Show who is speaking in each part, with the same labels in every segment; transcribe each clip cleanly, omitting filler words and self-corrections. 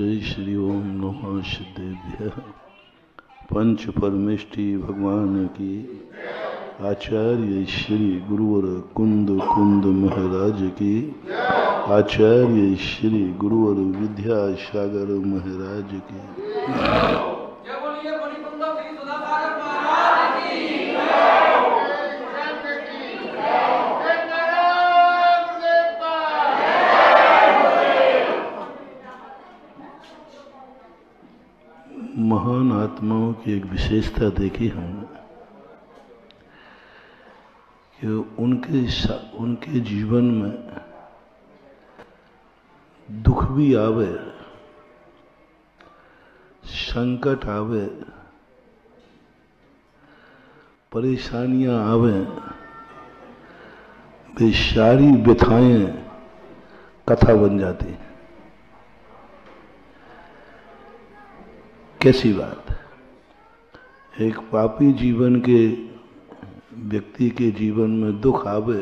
Speaker 1: जय श्री ओम नमः सिद्धेभ्यः। पंच परमेष्टि भगवान की आचार्य श्री गुरुवर कुंद कुंद महाराज की आचार्य श्री गुरुवर विद्यासागर महाराज की महान आत्माओं की एक विशेषता देखी हमने कि उनके जीवन में दुख भी आवे, संकट आवे, परेशानियां आवे, वे सारी व्यथाएं कथा बन जाती हैं। कैसी बात है, एक पापी जीवन के व्यक्ति के जीवन में दुख आवे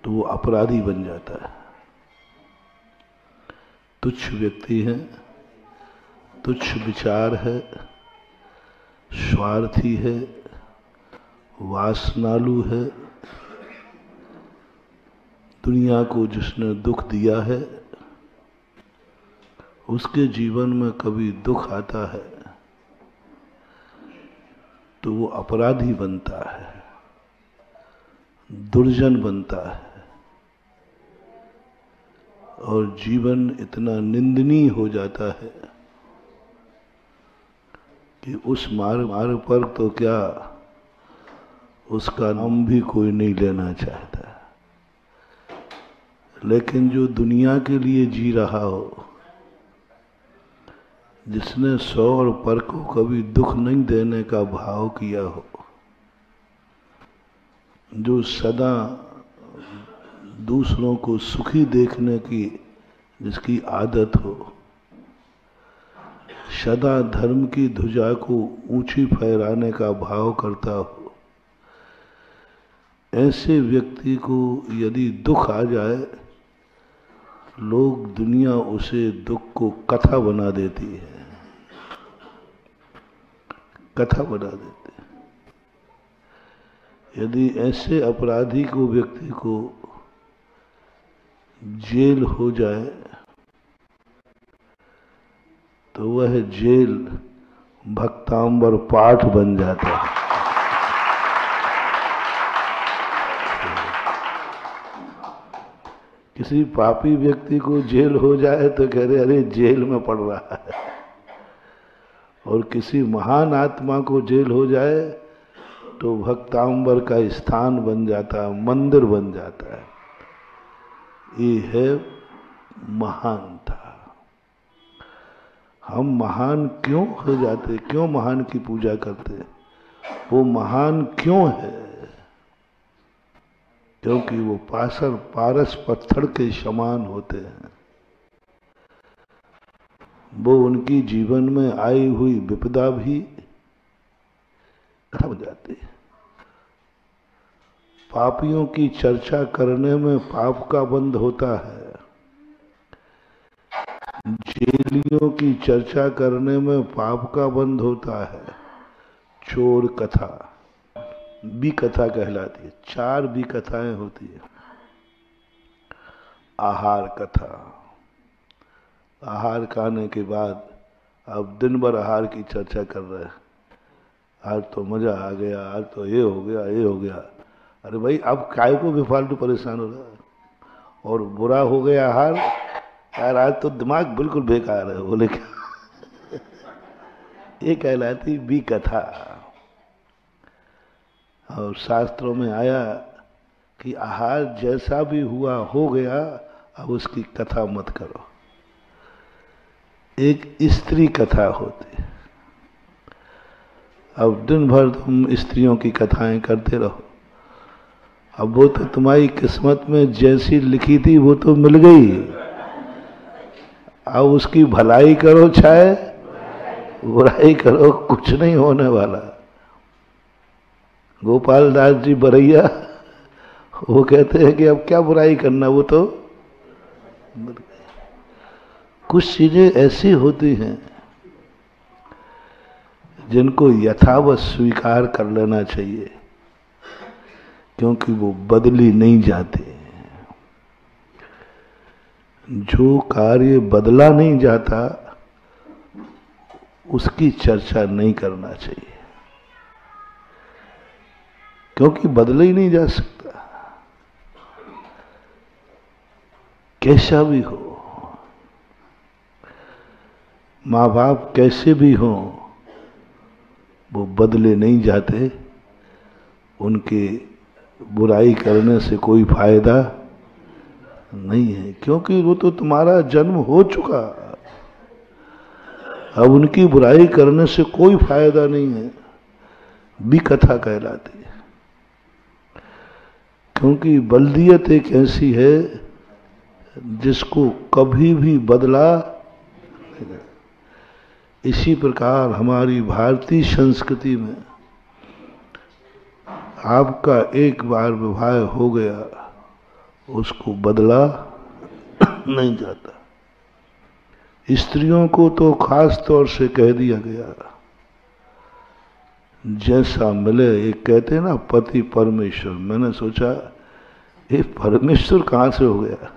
Speaker 1: तो वो अपराधी बन जाता है, तुच्छ व्यक्ति है, तुच्छ विचार है, स्वार्थी है, वासनालु है, दुनिया को जिसने दुख दिया है उसके जीवन में कभी दुख आता है तो वो अपराधी बनता है, दुर्जन बनता है और जीवन इतना निंदनीय हो जाता है कि उस मार्ग पर तो क्या उसका नाम भी कोई नहीं लेना चाहता। लेकिन जो दुनिया के लिए जी रहा हो, जिसने सौ और पर को कभी दुख नहीं देने का भाव किया हो, जो सदा दूसरों को सुखी देखने की जिसकी आदत हो, सदा धर्म की ध्वजा को ऊंची फहराने का भाव करता हो, ऐसे व्यक्ति को यदि दुख आ जाए, लोग दुनिया उसे दुख को कथा बना देती है, कथा बना देते हैं। यदि ऐसे अपराधी को व्यक्ति को जेल हो जाए तो वह जेल भक्तांबर पाठ बन जाता है। किसी पापी व्यक्ति को जेल हो जाए तो कह रहे अरे जेल में पड़ रहा है, और किसी महान आत्मा को जेल हो जाए तो भक्तांबर का स्थान बन जाता है, मंदिर बन जाता है। ये है महानता। हम महान क्यों हो जाते, क्यों महान की पूजा करते? वो महान क्यों है? क्योंकि वो पारस पत्थर के समान होते हैं। वो उनकी जीवन में आई हुई विपदा भी खत्म हो जाती है। पापियों की चर्चा करने में पाप का बंध होता है, जेलियों की चर्चा करने में पाप का बंध होता है। चोर कथा भी कथा कहलाती है। 4 भी कथाएं होती है। आहार कथा, आहार खाने के बाद अब दिन भर आहार की चर्चा कर रहे हैं। आज तो मजा आ गया, आज तो ये हो गया, ये हो गया। अरे भाई, अब काय को भी फालतू परेशान हो रहा है? और बुरा हो गया आहार, यार आज तो दिमाग बिल्कुल बेकार है, बोले क्या? ये कहलाती भी कथा। और शास्त्रों में आया कि आहार जैसा भी हुआ हो गया, अब उसकी कथा मत करो। एक स्त्री कथा होती है। अब दिन भर तुम स्त्रियों की कथाएं करते रहो, अब वो तो तुम्हारी किस्मत में जैसी लिखी थी वो तो मिल गई। अब उसकी भलाई करो चाहे बुराई करो, कुछ नहीं होने वाला। गोपाल दास जी बरैया वो कहते हैं कि अब क्या बुराई करना, वो तो कुछ चीजें ऐसी होती हैं जिनको यथावत स्वीकार कर लेना चाहिए, क्योंकि वो बदली नहीं जाते। जो कार्य बदला नहीं जाता उसकी चर्चा नहीं करना चाहिए, क्योंकि बदला ही नहीं जा सकता, कैसा भी हो। माँ बाप कैसे भी हों, वो बदले नहीं जाते। उनके बुराई करने से कोई फायदा नहीं है, क्योंकि वो तो तुम्हारा जन्म हो चुका। अब उनकी बुराई करने से कोई फायदा नहीं है, भी कथा कहलाती है। क्योंकि बल्दियत एक ऐसी है जिसको कभी भी बदला नहीं जा। इसी प्रकार हमारी भारतीय संस्कृति में आपका एक बार विवाह हो गया, उसको बदला नहीं जाता। स्त्रियों को तो खास तौर से कह दिया गया, जैसा मिले। एक कहते हैं ना पति परमेश्वर। मैंने सोचा ये परमेश्वर कहां से हो गया?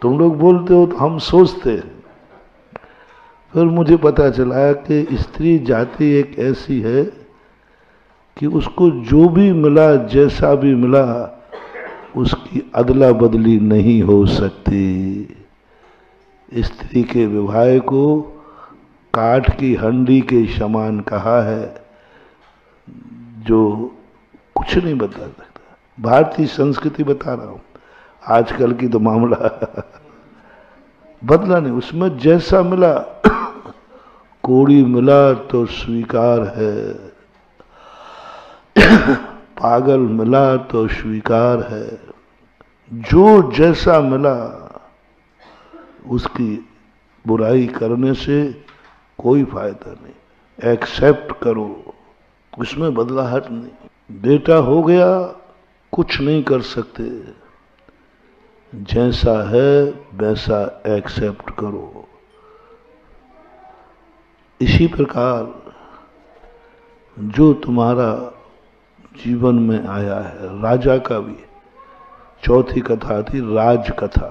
Speaker 1: तुम लोग बोलते हो तो हम सोचते हैं। फिर मुझे पता चला कि स्त्री जाति एक ऐसी है कि उसको जो भी मिला, जैसा भी मिला, उसकी अदला बदली नहीं हो सकती। स्त्री के विवाह को काठ की हंडी के समान कहा है, जो कुछ नहीं बता सकता। भारतीय संस्कृति बता रहा हूं, आजकल की तो मामला बदला नहीं। उसमें जैसा मिला, कोड़ी मिला तो स्वीकार है, पागल मिला तो स्वीकार है। जो जैसा मिला उसकी बुराई करने से कोई फायदा नहीं। एक्सेप्ट करो, उसमें बदलाहट नहीं। बेटा हो गया, कुछ नहीं कर सकते, जैसा है वैसा एक्सेप्ट करो। इसी प्रकार जो तुम्हारा जीवन में आया है, राजा का भी चौथी कथा थी राज कथा।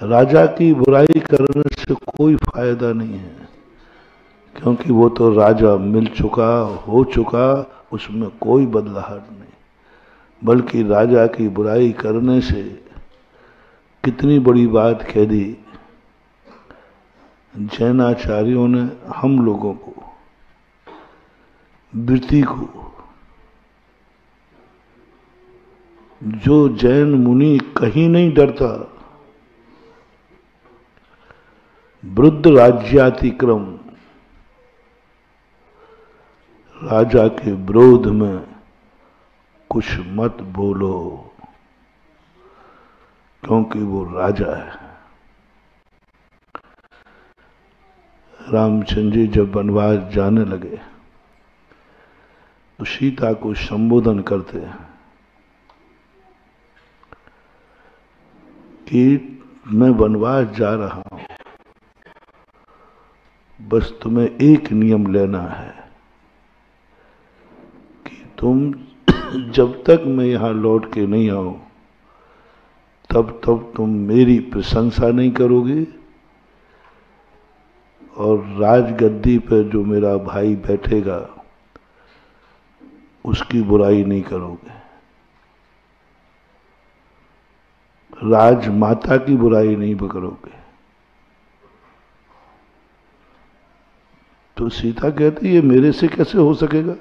Speaker 1: राजा की बुराई करने से कोई फायदा नहीं है, क्योंकि वो तो राजा मिल चुका, हो चुका, उसमें कोई बदलाहट नहीं। बल्कि राजा की बुराई करने से कितनी बड़ी बात कह दी जैनाचार्यों ने हम लोगों को, वृत्ति को। जो जैन मुनि कहीं नहीं डरता, वृद्ध राज्यातिक्रम, राजा के विरोध में कुछ मत बोलो, क्योंकि वो राजा है। रामचंद्र जी जब वनवास जाने लगे तो सीता को संबोधन करते हैं कि मैं वनवास जा रहा हूं, बस तुम्हें एक नियम लेना है कि तुम जब तक मैं यहां लौट के नहीं आऊं तब तुम मेरी प्रशंसा नहीं करोगे, और राजगद्दी पर जो मेरा भाई बैठेगा उसकी बुराई नहीं करोगे, राजमाता की बुराई नहीं करोगे। तो सीता कहती है मेरे से कैसे हो सकेगा?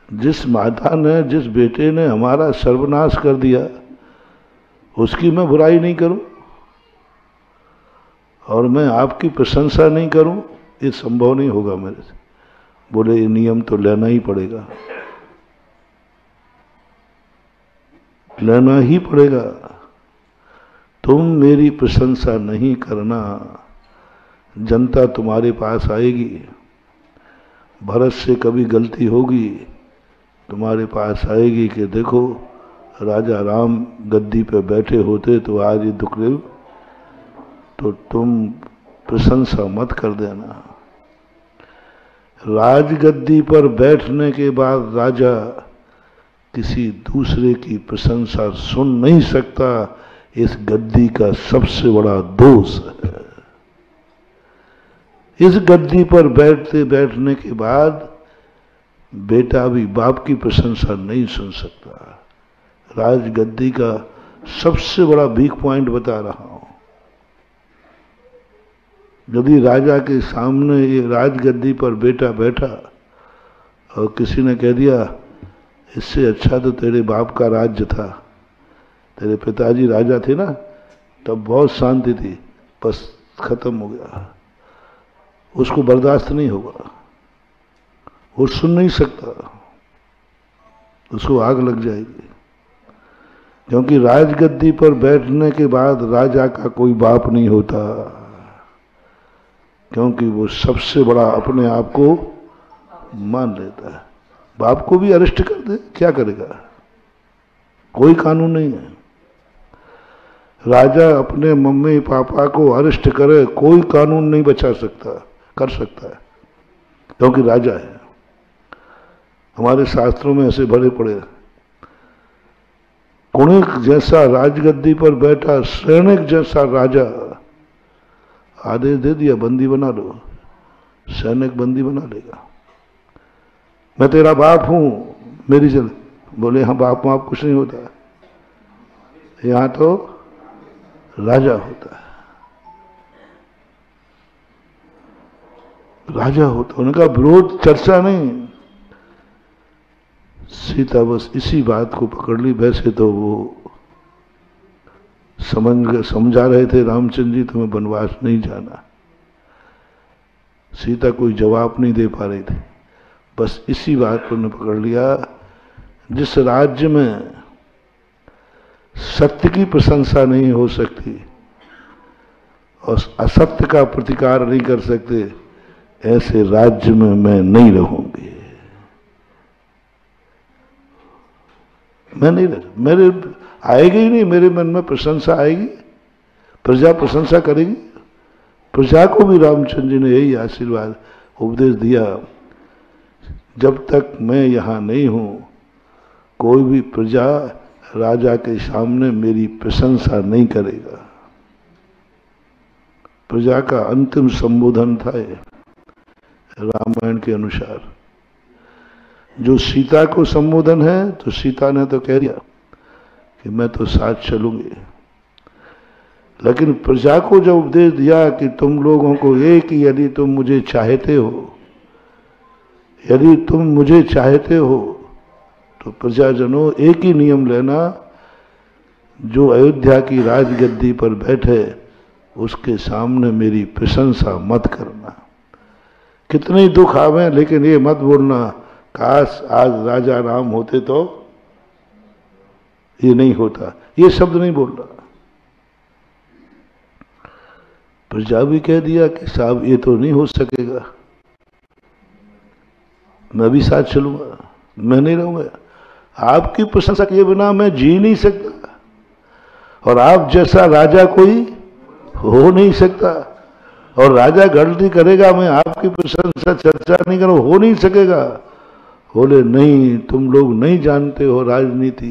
Speaker 1: जिस माता ने, जिस बेटे ने हमारा सर्वनाश कर दिया, उसकी मैं बुराई नहीं करूं और मैं आपकी प्रशंसा नहीं करूं, ये संभव नहीं होगा मेरे से। बोले ये नियम तो लेना ही पड़ेगा, लेना ही पड़ेगा। तुम मेरी प्रशंसा नहीं करना, जनता तुम्हारे पास आएगी। भरत से कभी गलती होगी, तुम्हारे पास आएगी कि देखो राजा राम गद्दी पे बैठे होते तो आज ये दुखदेव, तो तुम प्रशंसा मत कर देना। राजगद्दी पर बैठने के बाद राजा किसी दूसरे की प्रशंसा सुन नहीं सकता, इस गद्दी का सबसे बड़ा दोष है। इस गद्दी पर बैठने के बाद बेटा भी बाप की प्रशंसा नहीं सुन सकता। राजगद्दी का सबसे बड़ा वीक पॉइंट बता रहा हूं। यदि राजा के सामने ये राजगद्दी पर बेटा बैठा और किसी ने कह दिया इससे अच्छा तो तेरे बाप का राज्य था, तेरे पिताजी राजा थे ना, तब बहुत शांति थी, बस खत्म हो गया, उसको बर्दाश्त नहीं होगा, वो सुन नहीं सकता, उसको आग लग जाएगी। क्योंकि राजगद्दी पर बैठने के बाद राजा का कोई बाप नहीं होता, क्योंकि वो सबसे बड़ा अपने आप को मान लेता है। बाप को भी अरेस्ट कर दे, क्या करेगा? कोई कानून नहीं है। राजा अपने मम्मी पापा को अरेस्ट करे, कोई कानून नहीं बचा सकता, कर सकता है, क्योंकि राजा है। हमारे शास्त्रों में ऐसे भरे पड़े हैं। कुणिक जैसा राजगद्दी पर बैठा सैनिक जैसा राजा आदेश दे दिया बंदी बना लो, सैनिक बंदी बना लेगा। मैं तेरा बाप हूं, मेरी चल, बोले हाँ बाप बाप कुछ नहीं होता, यहां तो राजा होता है, राजा होता। उनका विरोध चर्चा नहीं। सीता बस इसी बात को पकड़ ली। वैसे तो वो समझा रहे थे रामचंद्र जी तुम्हें वनवास नहीं जाना, सीता कोई जवाब नहीं दे पा रही थी। बस इसी बात को उन्होंने पकड़ लिया, जिस राज्य में सत्य की प्रशंसा नहीं हो सकती और असत्य का प्रतिकार नहीं कर सकते, ऐसे राज्य में मैं नहीं रहूंगी। मैं नहीं रह, मेरे आएगी ही नहीं, मेरे मन में प्रशंसा आएगी, प्रजा प्रशंसा करेगी। प्रजा को भी रामचंद्र जी ने यही आशीर्वाद उपदेश दिया, जब तक मैं यहां नहीं हूं कोई भी प्रजा राजा के सामने मेरी प्रशंसा नहीं करेगा। प्रजा का अंतिम संबोधन था ये रामायण के अनुसार। जो सीता को संबोधन है, तो सीता ने तो कह दिया कि मैं तो साथ चलूंगी, लेकिन प्रजा को जब उपदेश दिया कि तुम लोगों को एक ही, यदि तुम मुझे चाहते हो, यदि तुम मुझे चाहते हो तो प्रजाजनों एक ही नियम लेना, जो अयोध्या की राजगद्दी पर बैठे उसके सामने मेरी प्रशंसा मत करना। कितने दुख आवे, लेकिन ये मत बोलना काश आज राजा राम होते तो ये नहीं होता, ये शब्द नहीं बोल रहा। प्रजा भी कह दिया कि साहब ये तो नहीं हो सकेगा, मैं भी साथ चलूंगा, मैं नहीं रहूंगा, आपकी प्रशंसा किए बिना मैं जी नहीं सकता, और आप जैसा राजा कोई हो नहीं सकता, और राजा गलती करेगा मैं आपकी प्रशंसा चर्चा नहीं करूं, हो नहीं सकेगा। बोले नहीं, तुम लोग नहीं जानते हो राजनीति,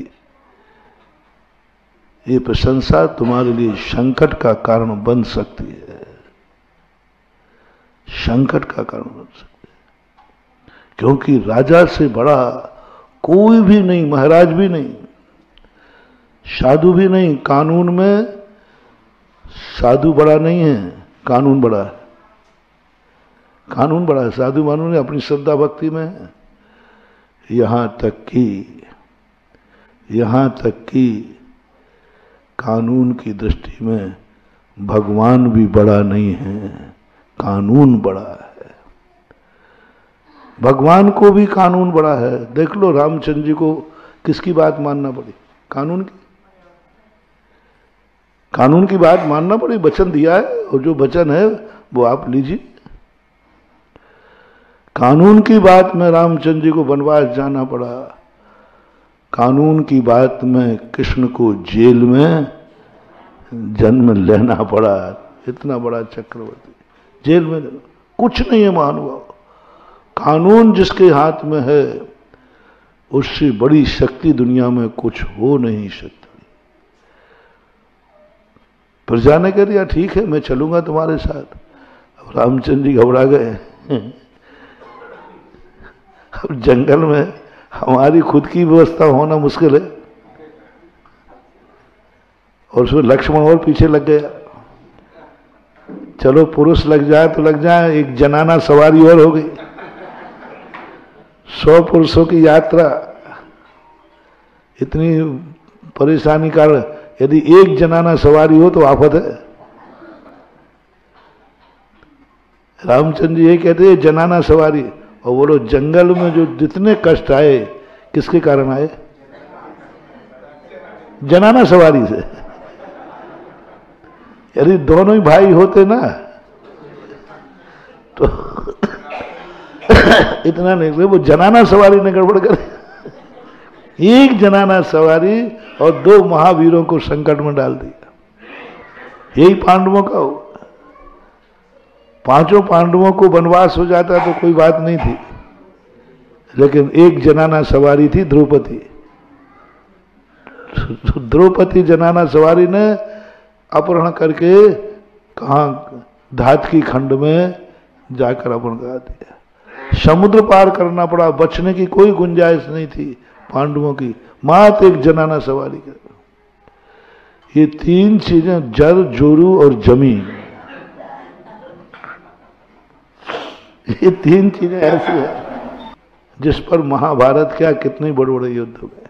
Speaker 1: ये प्रशंसा तुम्हारे लिए संकट का कारण बन सकती है, संकट का कारण बन सकती है। क्योंकि राजा से बड़ा कोई भी नहीं, महाराज भी नहीं, साधु भी नहीं। कानून में साधु बड़ा नहीं है, कानून बड़ा है, कानून बड़ा है। साधु मानू ने अपनी श्रद्धा भक्ति में है। यहां तक कि कानून की दृष्टि में भगवान भी बड़ा नहीं है, कानून बड़ा है। भगवान को भी कानून बड़ा है। देख लो रामचंद्र जी को किसकी बात मानना पड़ी? कानून की, कानून की बात मानना पड़ी। वचन दिया है और जो वचन है वो आप लीजिए। कानून की बात में रामचंद्र जी को वनवास जाना पड़ा, कानून की बात में कृष्ण को जेल में जन्म लेना पड़ा। इतना बड़ा चक्रवर्ती जेल में कुछ नहीं है महानुभाव। कानून जिसके हाथ में है उससे बड़ी शक्ति दुनिया में कुछ हो नहीं सकती। प्रजा ने कह दिया ठीक है मैं चलूंगा तुम्हारे साथ। अब रामचंद्र जी घबरा गए। अब जंगल में हमारी खुद की व्यवस्था होना मुश्किल है और उसमें लक्ष्मण और पीछे लग गया। चलो पुरुष लग जाए तो लग जाए, एक जनाना सवारी और हो गई। 100 पुरुषों की यात्रा, इतनी परेशानी का, यदि एक जनाना सवारी हो तो आफत है। रामचंद्र जी ये कहते हैं जनाना सवारी, और बोलो जंगल में जो जितने कष्ट आए किसके कारण आए? जनाना सवारी से। यदि दोनों ही भाई होते ना तो इतना नहीं, वो जनाना सवारी ने गड़बड़ करे। एक जनाना सवारी और 2 महावीरों को संकट में डाल दिया। यही पांडवों का हो। 5 पांडवों को वनवास हो जाता तो कोई बात नहीं थी, लेकिन एक जनाना सवारी थी द्रौपदी। द्रौपदी जनाना सवारी ने अपहरण करके कहाँ धातकी खंड में जाकर अपहरण करा दिया। समुद्र पार करना पड़ा, बचने की कोई गुंजाइश नहीं थी पांडवों की, मात्र एक जनाना सवारी कर। ये 3 चीजें, जल, जोरू और जमीन, ये 3 चीजें ऐसी है जिस पर महाभारत क्या कितने बड़े बड़े युद्ध हो गए।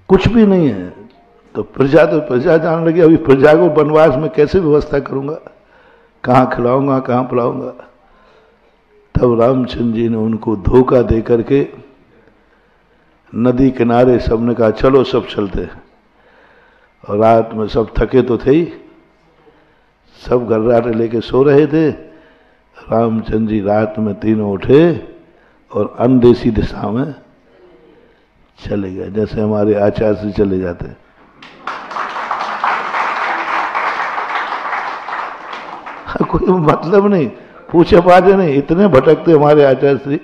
Speaker 1: कुछ भी नहीं है तो प्रजा जान लगी। अभी प्रजा को वनवास में कैसे व्यवस्था करूंगा, कहाँ खिलाऊंगा, कहाँ पिलाऊंगा। तब रामचंद्र जी ने उनको धोखा दे करके नदी किनारे सबने कहा चलो सब चलते हैं। और रात में सब थके तो थे ही, सब गर्राटे लेके सो रहे थे। रामचंद्र जी रात में तीनों उठे और अनदेशी दिशा में चले गए, जैसे हमारे आचार्य से चले जाते हैं। कोई मतलब नहीं, पूछे पाछे नहीं, इतने भटकते हमारे आचार्य श्री।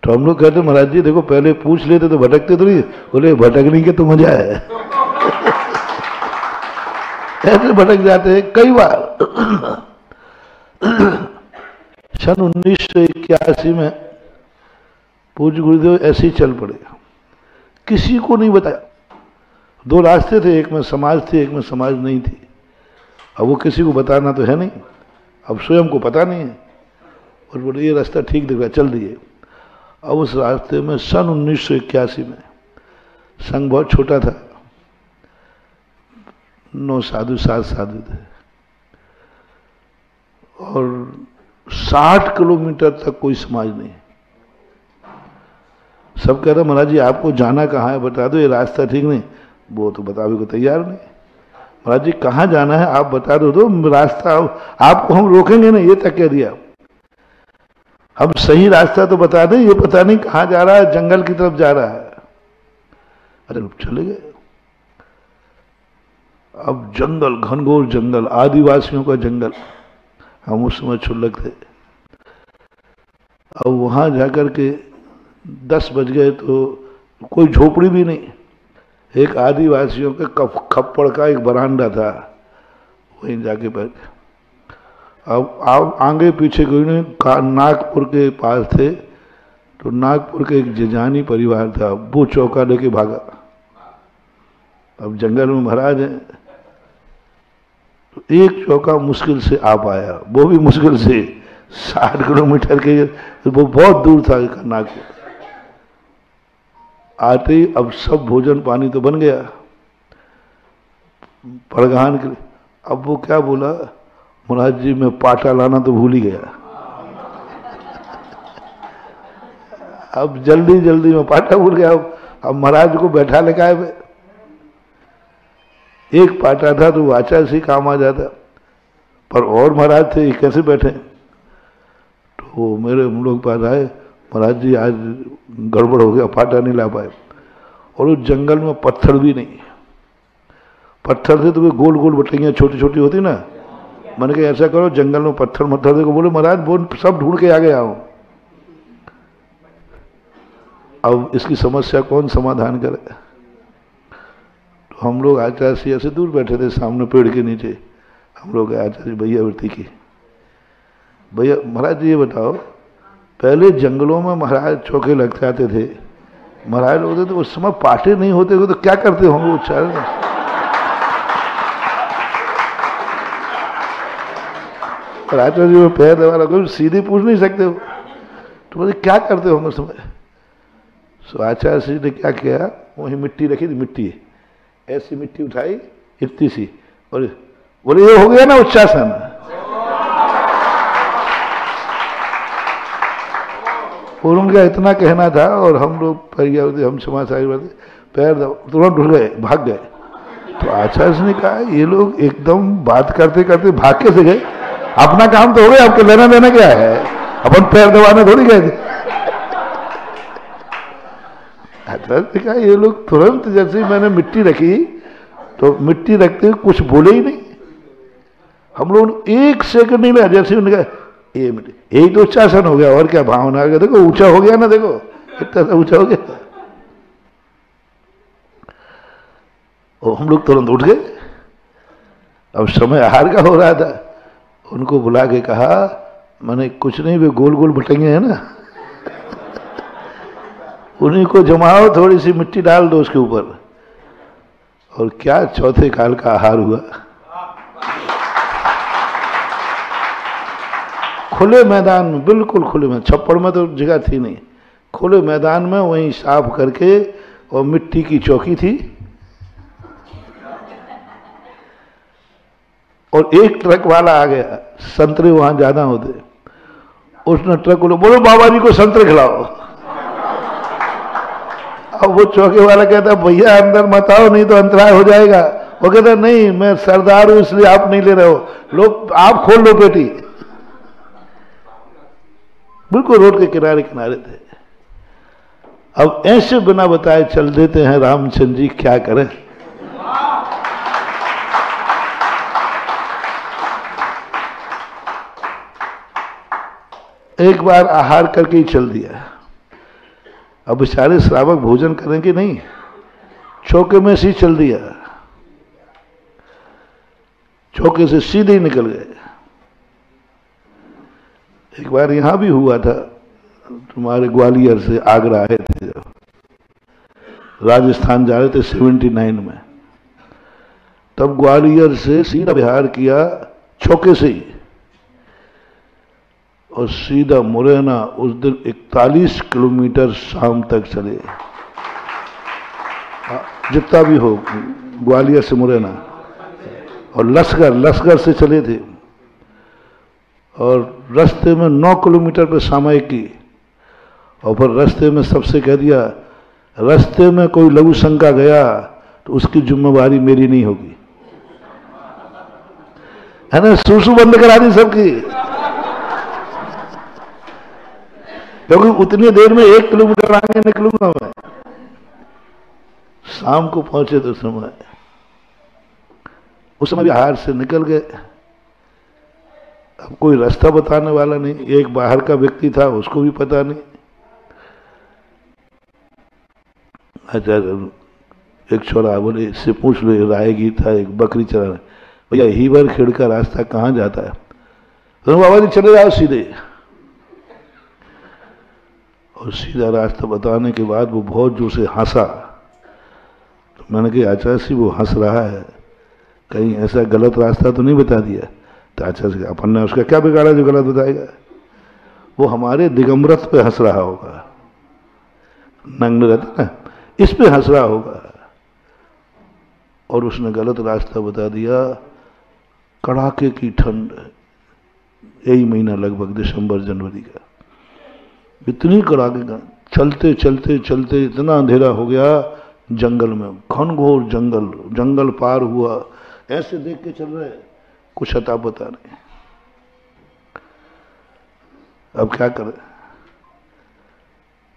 Speaker 1: तो हम लोग कहते महाराज जी देखो पहले पूछ लेते तो भटकते तो नहीं। बोले भटकने के तो मजा है। ऐसे भटक जाते हैं कई बार। सन 1981 में पूज्य गुरुदेव ऐसे ही चल पड़े, किसी को नहीं बताया। 2 रास्ते थे, एक में समाज थी, एक में समाज नहीं थी। अब वो किसी को बताना तो है नहीं, अब स्वयं को पता नहीं है। और बोले ये रास्ता ठीक दिख रहा, चल दिए। अब उस रास्ते में सन 1981 में संघ बहुत छोटा था, 9 साधु 7 साधु थे, और 60 किलोमीटर तक कोई समाज नहीं। सब कह रहे महाराज जी आपको जाना कहाँ है, बता दो, ये रास्ता ठीक नहीं। वो तो बतावे को तैयार नहीं। महाराज जी कहाँ जाना है आप बता दो, तो रास्ता आपको हम रोकेंगे नहीं, ये तक कह दिया। हम सही रास्ता तो बता दें, ये पता नहीं कहाँ जा रहा है, जंगल की तरफ जा रहा है। अरे चले गए। अब जंगल, घनघोर जंगल, आदिवासियों का जंगल, हम उस समय क्षुल्लक थे। अब वहां जाकर के 10 बज गए तो कोई झोपड़ी भी नहीं, एक आदिवासियों के खप्पड़ का एक बरांडा था, वहीं जाके बैठ। अब आगे पीछे कोई नहीं, नागपुर के पास थे, तो नागपुर के एक जिजानी परिवार था, वो चौका लेके भागा। अब जंगल में महाराज है, तो एक चौका मुश्किल से आ पाया, वो भी मुश्किल से 60 किलोमीटर के, वो बहुत दूर था नागपुर। आते ही अब सब भोजन पानी तो बन गया परगान के लिए। अब वो क्या बोला, महाराज जी मैं पाटा लाना तो भूल ही गया। अब जल्दी जल्दी में पाटा भूल गया। अब महाराज को बैठा लेकर आए, एक पाटा था तो वो आचार्य से काम आ जाता, पर और महाराज थे, कैसे बैठे। तो मेरे हम लोग पास आए, महाराज जी आज गड़बड़ हो गया, फाटा नहीं ला पाए। और उस जंगल में पत्थर भी नहीं, पत्थर से तो वे गोल गोल बटैयाँ छोटी छोटी होती ना। मैंने कहा ऐसा करो जंगल में पत्थर मत्थर देखो। बोले महाराज वो सब ढूंढ के आ गया हूं। अब इसकी समस्या कौन समाधान करे? तो हम लोग आचार्य से ऐसे दूर बैठे थे सामने पेड़ के नीचे। हम लोग आचार्य भैया वृत्ति की, भैया महाराज जी ये बताओ, पहले जंगलों में महाराज चौके लग जाते थे, महाराज होते तो उस समय पाटे नहीं होते तो क्या करते होंगे उच्चारण? आचार्य जी में पैर दबा रखो, सीधी पूछ नहीं सकते हो, तो बोले क्या करते होंगे उस समय? सो आचार्य जी ने क्या किया, वही मिट्टी रखी थी, मिट्टी ऐसी मिट्टी उठाई इतनी सी, और बोले ये हो गया ना उच्चासन। और उनका इतना कहना था, और हम लोग हम समाज पैर तुरंत उठ गए, भाग गए। तो आचार्य ने कहा ये लोग एकदम बात करते करते भाग के से गए, अपना काम तो हो गया, आपके लेना देना क्या है, अपन पैर दबाने थोड़ी गए थे। आचार्य ने कहा ये लोग तुरंत, जैसे मैंने मिट्टी रखी तो मिट्टी रखते हुए कुछ बोले ही नहीं। हम लोग एक सेकंड नहीं लगा, जैसे उन्होंने कहा ये मिट्टी, यही तो उच्चासन हो गया, और क्या भावना आ गया, देखो ऊंचा हो गया ना, देखो इतना सा ऊंचा हो गया। और हम लोग तुरंत उठ गए। अब समय आहार का हो रहा था, उनको बुला के कहा, मैंने कुछ नहीं, वे गोल गोल बटेंगे हैं ना, उन्हीं को जमाओ, थोड़ी सी मिट्टी डाल दो उसके ऊपर। और क्या चौथे काल का आहार हुआ। खुले मैदान में, बिल्कुल खुले में, छप्पड़ में तो जगह थी नहीं, खुले मैदान में वहीं साफ करके, और मिट्टी की चौकी थी। और एक ट्रक वाला आ गया, संतरे वहां ज्यादा होते, उसने ट्रक को बोलो बाबा जी को संतरे खिलाओ। अब वो चौके वाला कहता भैया अंदर मत आओ, नहीं तो अंतराय हो जाएगा। वो कहता नहीं मैं सरदार हूं इसलिए आप नहीं ले रहे हो, लोग आप खोल लो पेटी। बिल्कुल रोड के किनारे किनारे थे। अब ऐसे बिना बताए चल देते हैं रामचंद्र जी, क्या करें। एक बार आहार करके ही चल दिया। अब बेचारे श्रावक भोजन करेंगे नहीं, चौके में से ही चल दिया, चौके से सीधे ही निकल गए। एक बार यहां भी हुआ था, तुम्हारे ग्वालियर से आगरा आए थे, जब राजस्थान जा रहे थे 79 में, तब ग्वालियर से सीधा बिहार किया चौके से ही, और सीधा मुरैना। उस दिन 41 किलोमीटर शाम तक चले, जितना भी हो, ग्वालियर से मुरैना। और लश्कर से चले थे, और रास्ते में 9 किलोमीटर पे सामायिक की, और फिर रास्ते में सबसे कह दिया रास्ते में कोई लघु शंका गया तो उसकी जिम्मेवारी मेरी नहीं होगी, है ना। सूसू बंद करा दी सबकी, क्योंकि उतनी देर में 1 किलोमीटर आगे निकलूंगा मैं। शाम को पहुंचे तो समय, उस समय बिहार से निकल गए। अब कोई रास्ता बताने वाला नहीं, एक बाहर का व्यक्ति था, उसको भी पता नहीं। अच्छा, एक छोरा बोले इससे पूछ लो, रायगीर था, एक बकरी चराना, भैया हीवर खेड़ का रास्ता कहाँ जाता है? तो बाबा जी चले जाओ सीधे। और सीधा रास्ता बताने के बाद वो बहुत जोर से हंसा। तो मैंने कहा आचार्य जी वो हंस रहा है, कहीं ऐसा गलत रास्ता तो नहीं बता दिया? तो आचार्य जी अपन ने उसका क्या बिगाड़ा जो गलत बताएगा? वो हमारे दिगंबरत पे हंस रहा होगा, नग्न रहता ना, इस पे हंस रहा होगा। और उसने गलत रास्ता बता दिया। कड़ाके की ठंड, यही महीना लगभग दिसंबर जनवरी का, इतनी कड़ाके का, चलते चलते चलते इतना अंधेरा हो गया जंगल में, घनघोर जंगल, जंगल पार हुआ, ऐसे देख के चल रहे, कुछ अता पता नहीं। अब क्या करें?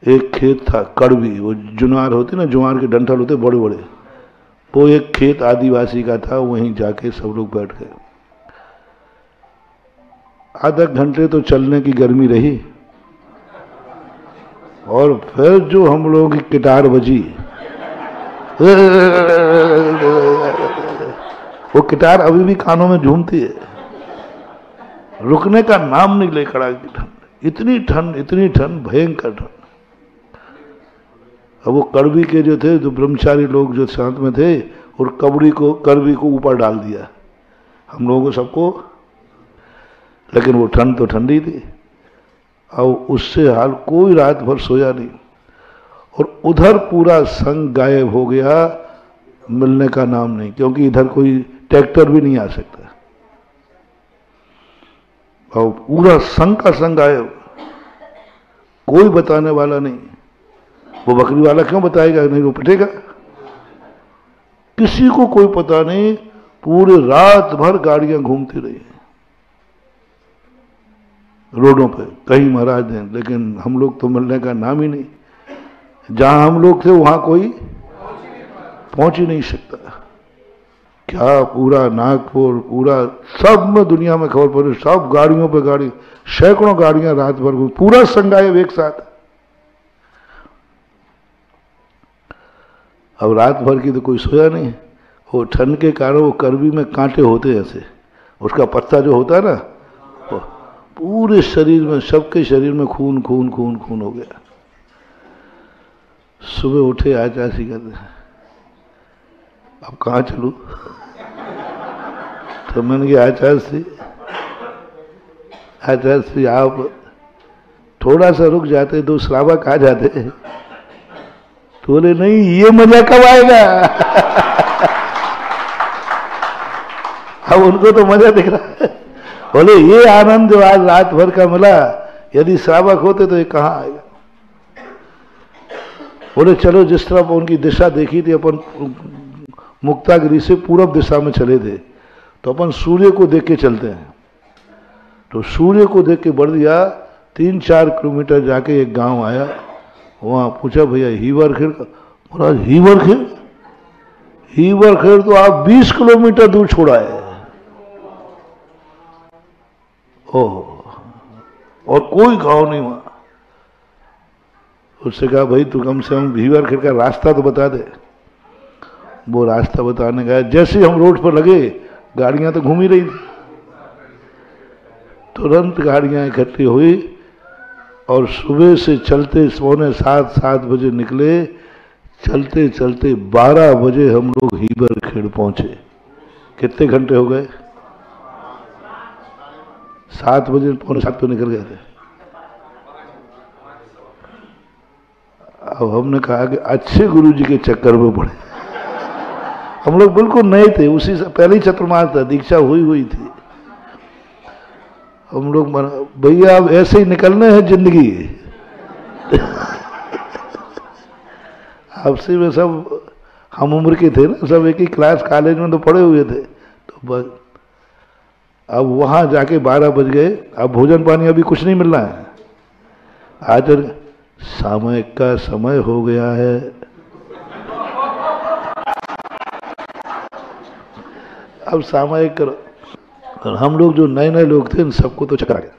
Speaker 1: एक खेत था कड़वी, वो जुनार होते ना, जुआर के डंठल होते बड़े बड़े, वो एक खेत आदिवासी का था, वहीं जाके सब लोग बैठ गए। आधा घंटे तो चलने की गर्मी रही, और फिर जो हम लोगों की किटार बजी, वो किटार अभी भी कानों में झूमती है, रुकने का नाम नहीं ले। कड़ाके की ठंड, इतनी ठंड, भयंकर ठंड। अब वो कड़वी के जो थे, जो ब्रह्मचारी लोग जो साथ में थे, और कड़वी को ऊपर डाल दिया हम लोगों को सबको, लेकिन वो ठंड तो ठंडी थी। अब उससे हाल कोई रात भर सोया नहीं, और उधर पूरा संग गायब हो गया, मिलने का नाम नहीं, क्योंकि इधर कोई ट्रैक्टर भी नहीं आ सकता। और पूरा संग का संग गायब, कोई बताने वाला नहीं। वो बकरी वाला क्यों बताएगा, नहीं वो पिटेगा। किसी को कोई पता नहीं, पूरे रात भर गाड़ियां घूमती रही रोडों पे, कहीं महाराज ने, लेकिन हम लोग तो मिलने का नाम ही नहीं। जहां हम लोग थे वहां कोई पहुंच ही नहीं सकता। क्या पूरा नागपुर, पूरा सब में दुनिया में खबर पड़ी, सब गाड़ियों पे गाड़ी, सैकड़ों गाड़ियां रात भर घूम, पूरा संगायब एक साथ। अब रात भर की तो कोई सोया नहीं। वो ठंड के कारण वो करवी में कांटे होते ऐसे, उसका पत्ता जो होता है ना, पूरे शरीर में, सबके शरीर में खून खून खून खून हो गया। सुबह उठे, आचासी कहते हैं अब कहाँ चलूं। तो मैंने कहा आचार्य श्री आप थोड़ा सा रुक जाते तो श्रावक आ जाते। तो बोले नहीं, ये मजा कब आएगा। अब उनको तो मजा दिख रहा है। बोले ये आनंद जो आज रात भर का मिला, यदि श्रावक होते तो ये कहाँ आएगा। बोले चलो, जिस तरफ उनकी दिशा देखी थी, अपन मुक्तागिरी से पूरब दिशा में चले थे, तो अपन सूर्य को देख के चलते हैं। तो सूर्य को देख के बढ़ दिया, 3-4 किलोमीटर जाके एक गांव आया। वहां पूछा भैया हीवर खेर का। बोला हीवर खेर तो आप 20 किलोमीटर दूर छोड़ा है। ओह, और कोई गांव नहीं वहां। उससे कहा भाई तू कम से कम हीवर खेर का रास्ता तो बता दे। वो रास्ता बताने गया, जैसे हम रोड पर लगे, गाड़ियां तो घूम ही रही थी। तुरंत गाड़ियां इकट्ठी हुई, और सुबह से चलते 6:45-7 बजे निकले, चलते चलते 12 बजे हम लोग हीवर खेड़ पहुंचे। कितने घंटे हो गए? 7 बजे, 6:45 पे निकल गए थे। अब हमने कहा कि अच्छे गुरुजी के चक्कर में पड़े। हम लोग बिल्कुल नए थे, उसी से पहले ही चतुर्मास था, दीक्षा हुई थी। हम लोग भैया अब ऐसे ही निकलने हैं जिंदगी। आपसे में सब हम उम्र के थे ना, सब एक ही क्लास कॉलेज में तो पढ़े हुए थे। तो बस अब वहां जाके 12 बज गए। अब भोजन पानी अभी कुछ नहीं मिलना है। आज सामयिक का समय हो गया है। अब सामयिक करो। और हम लोग जो नए नए लोग थे, इन सबको तो चक्कर आ गया।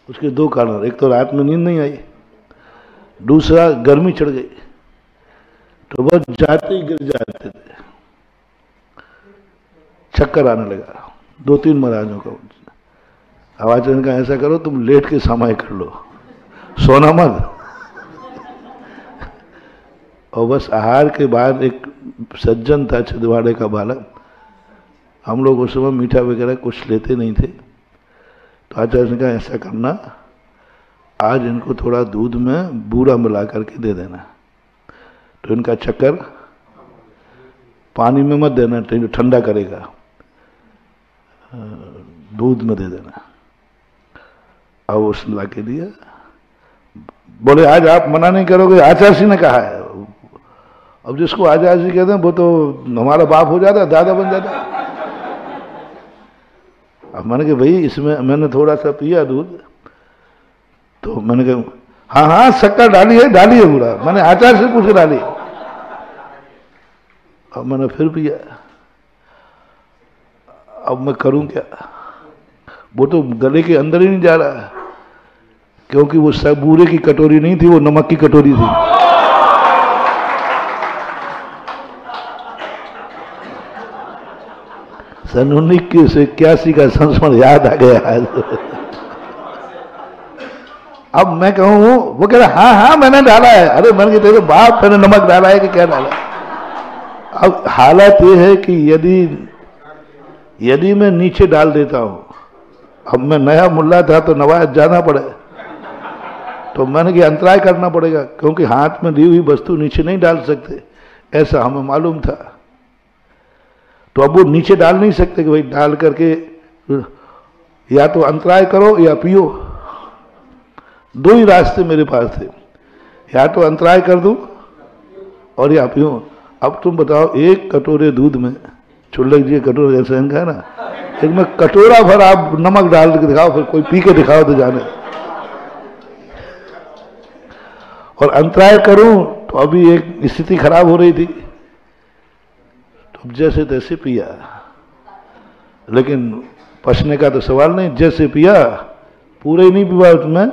Speaker 1: उसके 2 कारण, एक तो रात में नींद नहीं आई, दूसरा गर्मी चढ़ गई। तो बस जाते ही गिर जाते थे, चक्कर आने लगा। 2-3 महाराजों का आवाज का ऐसा करो तुम लेट के सामायिक कर लो, सोना मत। और बस आहार के बाद एक सज्जन था, छिंदवाड़े का बालक। हम लोग उस समय मीठा वगैरह कुछ लेते नहीं थे। तो आचार्य ने कहा ऐसा करना, आज इनको थोड़ा दूध में बूरा मिला करके दे देना, तो इनका चक्कर, पानी में मत देना, तो ठंडा करेगा, दूध में दे देना। अब उसने ला के दिया। बोले आज आप मना नहीं करोगे, आचार्य जी ने कहा है। अब जिसको आचार्य जी कहते हैं वो तो हमारा बाप हो जाता है, दादा बन जाता है। अब मैंने कहा भाई इसमें मैंने थोड़ा सा पिया दूध, तो मैंने कहा हाँ हाँ शक्कर डाली है पूरा, मैंने आचार्य से पूछ के डाली। अब मैंने फिर पिया। अब मैं करूं क्या, वो तो गले के अंदर ही नहीं जा रहा, क्योंकि वो सबूरे की कटोरी नहीं थी, वो नमक की कटोरी थी। सन 1981 का संस्मरण याद आ गया। अब मैं कहूं, वो कह रहा हाँ मैंने डाला है। अरे मैंने कहा तेरे बाप मैंने नमक डाला है कि क्या डाला। अब हालत ये है कि यदि मैं नीचे डाल देता हूं, अब मैं नया मुल्ला था तो नवाज जाना पड़े, तो मैंने कि अंतराय करना पड़ेगा, क्योंकि हाथ में दी हुई वस्तु नीचे नहीं डाल सकते, ऐसा हमें मालूम था। तो अब वो नीचे डाल नहीं सकते कि भाई डाल करके या तो अंतराय करो या पियो। दो ही रास्ते मेरे पास थे, या तो अंतराय कर दूं और या पियो। अब तुम बताओ, एक कटोरे दूध में चुल्लक जी कटोरे जैसे इनका है ना, एक में कटोरा भर आप नमक डाल के दिखाओ, फिर कोई पी के दिखाओ तो जाने। और अंतराय करूं तो अभी एक स्थिति खराब हो रही थी, तो जैसे तैसे पिया, लेकिन पछने का तो सवाल नहीं। जैसे पिया, पूरे ही नहीं पिया, उसमें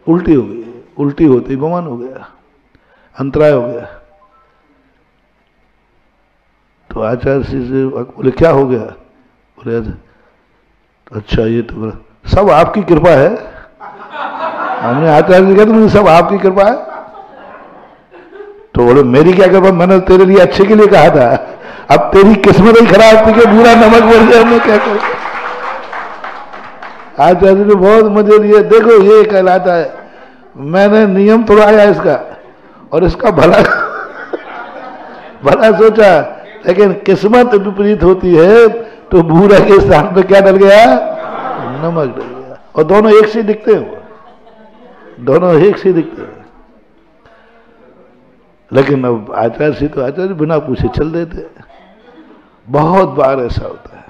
Speaker 1: उल्टी हो गई। उल्टी होती बमान हो गया, अंतराय हो गया। तो आचार्य से बोले क्या हो गया? बोले अच्छा ये तो सब आपकी कृपा है। हमने आचार्य जी कहा, मुझे सब आपकी कृपा है। तो बोले मेरी क्या कृपा, मैंने तेरे लिए अच्छे के लिए कहा था, अब तेरी किस्मत ही खराब थी कि बुरा नमक बोल गया, मैं क्या करूं। आचार्य ने बहुत मजे लिए। देखो ये कहलाता है, मैंने नियम तोड़ाया इसका और इसका भला भला सोचा, लेकिन किस्मत विपरीत होती है तो बुरा के स्थान पे क्या डल गया? नमक डल गया। और दोनों एक से दिखते हैं, दोनों एक से दिखते हैं। लेकिन अब आचार्य से तो आचार्य बिना पूछे चल देते। बहुत बार ऐसा होता है।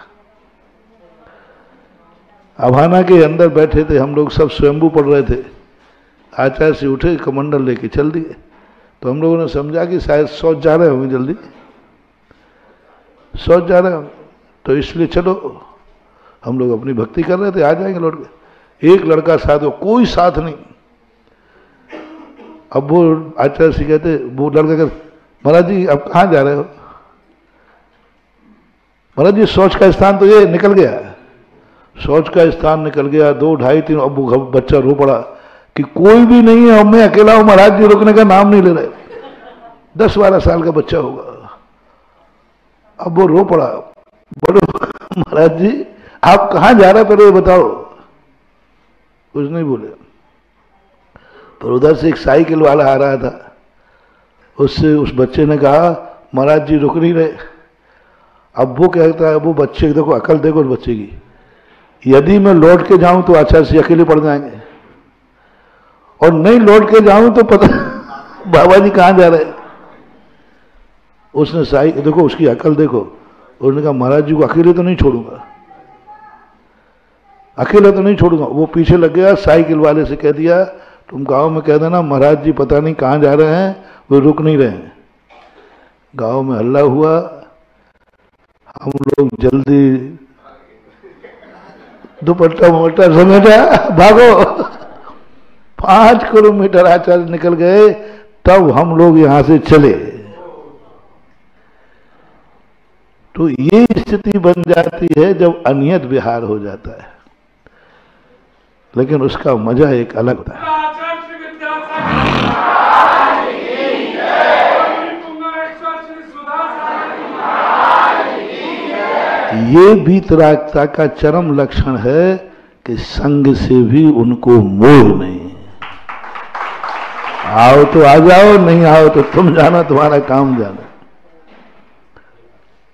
Speaker 1: अभाना के अंदर बैठे थे हम लोग, सब स्वयंभू पढ़ रहे थे। आचार्य से उठे, कमंडल लेके चल दिए। तो हम लोगों ने समझा कि शायद शौच जा रहे होंगे, जल्दी शौच जा रहे होंगे, तो इसलिए चलो। हम लोग अपनी भक्ति कर रहे थे, आ जाएंगे लौट के। एक लड़का साथ हो, कोई साथ नहीं। अब वो आचार्य से कहते, वो लड़का कहते महाराज जी अब कहाँ जा रहे हो? महाराज जी शौच का स्थान तो ये निकल गया। शौच का स्थान निकल गया, 2, 2.5, 3। अब वो बच्चा रो पड़ा कि कोई भी नहीं है, मैं अकेला हूं, महाराज जी रुकने का नाम नहीं ले रहे। 10-12 साल का बच्चा होगा। अब वो रो पड़ा, बोलो महाराज जी आप कहाँ जा रहे, पहले ये बताओ। कुछ नहीं बोले। पर उधर से एक साइकिल वाला आ रहा था, उससे उस बच्चे ने कहा महाराज जी रुक नहीं रहे। अब वो कहता है, वो बच्चे देखो अकल देखो उस बच्चे की, यदि मैं लौट के जाऊं तो आचार्य से अकेले पड़ जाएंगे, और नहीं लौट के जाऊं तो पता बाबा जी कहां जा रहे हैं। उसने साइकिल देखो, उसकी अकल देखो। उसने कहा महाराज जी को अकेले तो नहीं छोड़ूंगा, अकेले तो नहीं छोड़ूंगा। वो पीछे लग गया, साइकिल वाले से कह दिया तुम गांव में कह देना महाराज जी पता नहीं कहां जा रहे हैं, वो रुक नहीं रहे हैं। गांव में हल्ला हुआ। हम लोग जल्दी दुपट्टा मोटा समेटा भागो। 5 किलोमीटर आचार्य निकल गए, तब हम लोग यहां से चले। तो ये स्थिति बन जाती है जब अनियत विहार हो जाता है, लेकिन उसका मजा एक अलग होता है। ये वीतरागता का चरम लक्षण है कि संग से भी उनको मोह नहीं। आओ तो आ जाओ, नहीं आओ तो तुम जाना, तुम्हारा काम जाना।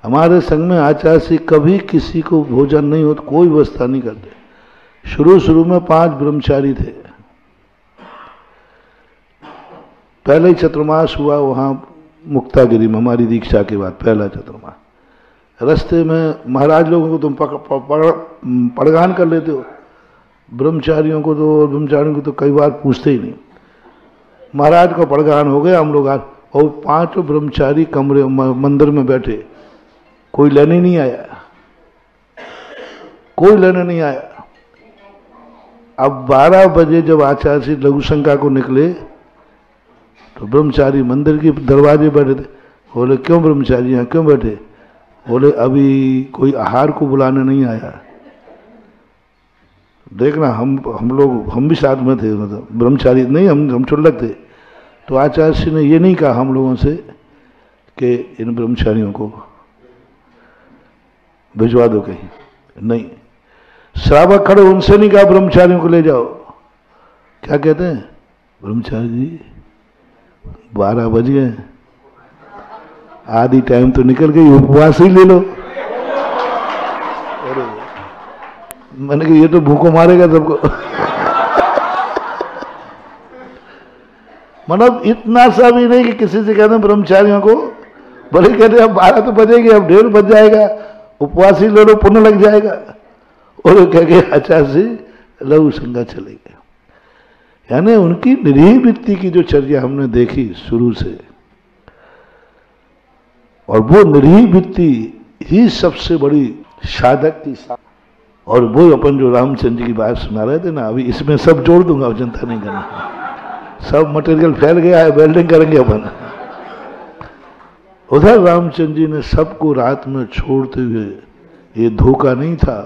Speaker 1: हमारे संग में आचार्य से कभी किसी को भोजन नहीं हो, कोई व्यवस्था नहीं करते। शुरू में 5 ब्रह्मचारी थे। पहले ही चतुर्मास हुआ वहां मुक्तागिरी में, हमारी दीक्षा के बाद पहला चतुर्मास। रास्ते में महाराज लोगों को तुम पड़गान कर लेते हो, ब्रह्मचारियों को तो कई बार पूछते ही नहीं। महाराज का पड़गान हो गया, हम लोग आज, और 5 ब्रह्मचारी कमरे मंदिर में बैठे, कोई लेने नहीं आया, कोई लेने नहीं आया। अब 12 बजे जब आचार्य श्री लघु शंका को निकले तो ब्रह्मचारी मंदिर के दरवाजे बैठे थे। बोले क्यों ब्रह्मचारी यहाँ क्यों बैठे? बोले अभी कोई आहार को बुलाने नहीं आया। देखना हम भी साथ में थे, मतलब ब्रह्मचारी नहीं, हम चुल्लक थे। तो आचार्य श्री ने ये नहीं कहा हम लोगों से कि इन ब्रह्मचारियों को भिजवा दो कहीं, नहीं। श्रावक खड़े, उनसे नहीं कहा ब्रह्मचारियों को ले जाओ। क्या कहते हैं? ब्रह्मचारी जी 12 बज गए, आधी टाइम तो निकल गई, उपवास ही ले लो। अरे मैंने कहा ये तो भूखों मारेगा सबको। मतलब इतना सा भी नहीं कि किसी से कहते हैं ब्रह्मचारियों को, भले कहते अब 12 तो बजेगी, अब 1:30 बज जाएगा, उपवास ही ले लो, पुण्य लग जाएगा। और वो कह के आचार्य से लघु शंका चले गए। यानी उनकी निरीह वृत्ति की जो चर्या हमने देखी शुरू से, और वो निरीह वृत्ति ही सबसे बड़ी साधक की। और वो अपन जो रामचंद्र जी की बात सुना रहे थे ना, अभी इसमें सब जोड़ दूंगा, अब चिंता नहीं करना, सब मटेरियल फैल गया है, वेल्डिंग करेंगे अपन। उधर रामचंद्र जी ने सबको रात में छोड़ते हुए, ये धोखा नहीं था।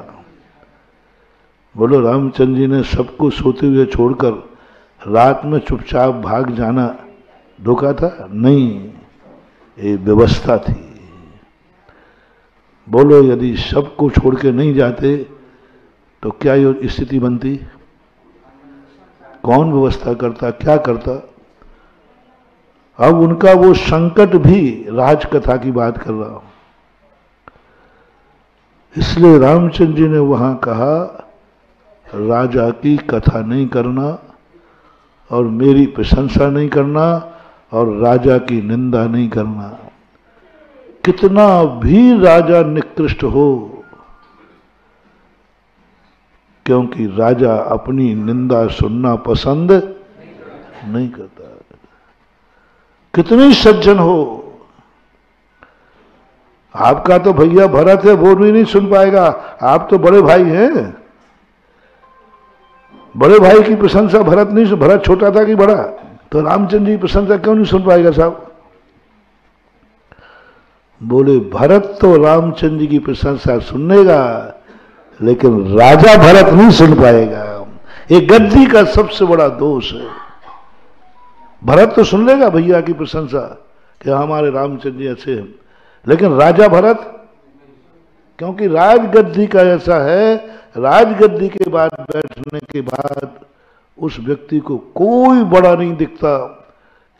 Speaker 1: बोलो रामचंद्र जी ने सबको सोते हुए छोड़कर रात में चुपचाप भाग जाना धोखा था? नहीं, ये व्यवस्था थी। बोलो यदि सबको छोड़ के नहीं जाते तो क्या ये स्थिति बनती? कौन व्यवस्था करता, क्या करता? अब उनका वो संकट भी राजकथा की बात कर रहा हूं, इसलिए रामचंद्र जी ने वहां कहा राजा की कथा नहीं करना और मेरी प्रशंसा नहीं करना और राजा की निंदा नहीं करना। कितना भी राजा निकृष्ट हो, क्योंकि राजा अपनी निंदा सुनना पसंद नहीं करता। कितने सज्जन हो, आपका तो भैया भरत है, वो भी नहीं सुन पाएगा। आप तो बड़े भाई हैं, बड़े भाई की प्रशंसा भरत नहीं सुन, भरत छोटा था कि बड़ा, तो रामचंद्र जी की प्रशंसा क्यों नहीं सुन पाएगा साहब? बोले भरत तो रामचंद्र जी की प्रशंसा सुनेगा, लेकिन राजा भरत नहीं सुन पाएगा। ये गद्दी का सबसे बड़ा दोष है। भरत तो सुन लेगा भैया की प्रशंसा कि हमारे रामचंद्र जी ऐसे हैं, लेकिन राजा भरत, क्योंकि राजगद्दी का ऐसा है, राजगद्दी के बाद बैठने के बाद उस व्यक्ति को कोई बड़ा नहीं दिखता,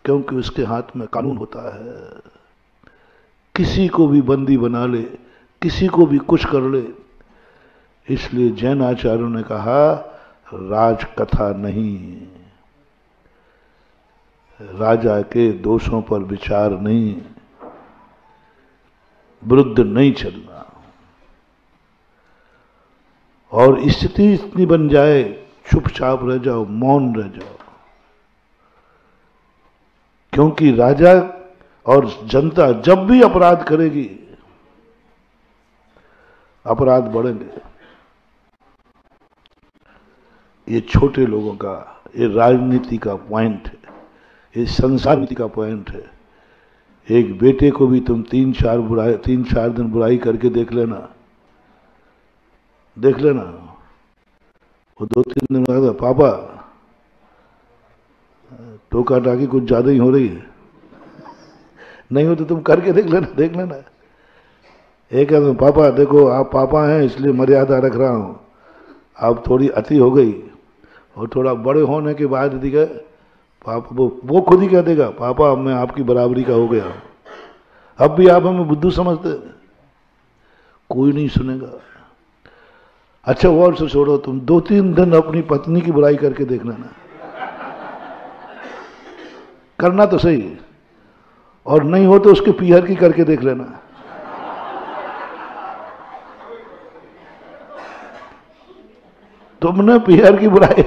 Speaker 1: क्योंकि उसके हाथ में कानून होता है। किसी को भी बंदी बना ले, किसी को भी कुछ कर ले। इसलिए जैन आचार्यों ने कहा राजकथा नहीं, राजा के दोषों पर विचार नहीं, विरुद्ध नहीं चलना। और स्थिति इतनी बन जाए चुपचाप रह जाओ, मौन रह जाओ, क्योंकि राजा और जनता जब भी अपराध करेगी, अपराध बढ़ेंगे। ये छोटे लोगों का, ये राजनीति का पॉइंट है, ये संसार नीति का पॉइंट है। एक बेटे को भी तुम 3-4 दिन बुराई करके देख लेना, वो 2-3 दिन बाद पापा टोका टाकी कुछ ज्यादा ही हो रही है, नहीं हो तो तुम करके देख लेना। एक आदमी पापा देखो आप पापा हैं इसलिए मर्यादा रख रहा हूं, अब थोड़ी अति हो गई, और थोड़ा बड़े होने के बाद दिखे पापा, वो खुद ही कह देगा पापा अब मैं आपकी बराबरी का हो गया। अब भी आप हमें बुद्धू समझते, कोई नहीं सुनेगा। अच्छा वो और से छोड़ो, तुम 2-3 दिन अपनी पत्नी की बुराई करके देखना ना, करना तो सही, और नहीं हो तो उसके पीहर की करके देख लेना। तुमने पीहर की बुराई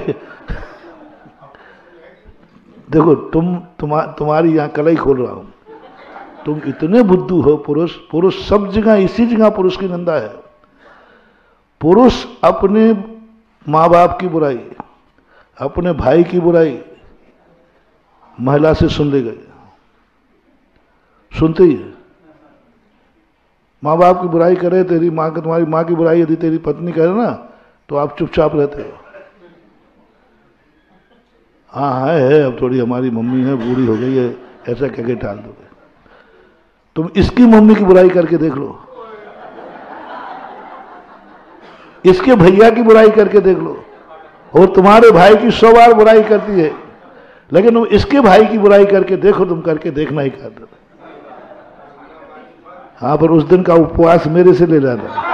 Speaker 1: देखो, तुम्हारी यहां कलाई खोल रहा हूं, तुम इतने बुद्धू हो। पुरुष पुरुष सब जगह, इसी जगह पुरुष की निंदा है। पुरुष अपने माँ बाप की बुराई, अपने भाई की बुराई महिला से सुन ले गए, सुनते ही है। माँ बाप की बुराई करे, तेरी माँ की, तुम्हारी माँ की बुराई यदि तेरी पत्नी करे ना, तो आप चुपचाप रहते हो। हाँ है, अब थोड़ी हमारी मम्मी है, बूढ़ी हो गई है, ऐसा कह के टाल दोगे। तुम इसकी मम्मी की बुराई करके देख लो, इसके भैया की बुराई करके देख लो, और तुम्हारे भाई की 100 बार बुराई करती है, लेकिन तुम इसके भाई की बुराई करके देखो, तुम करके देखना ही कर दो। हाँ, पर उस दिन का उपवास मेरे से ले जाना।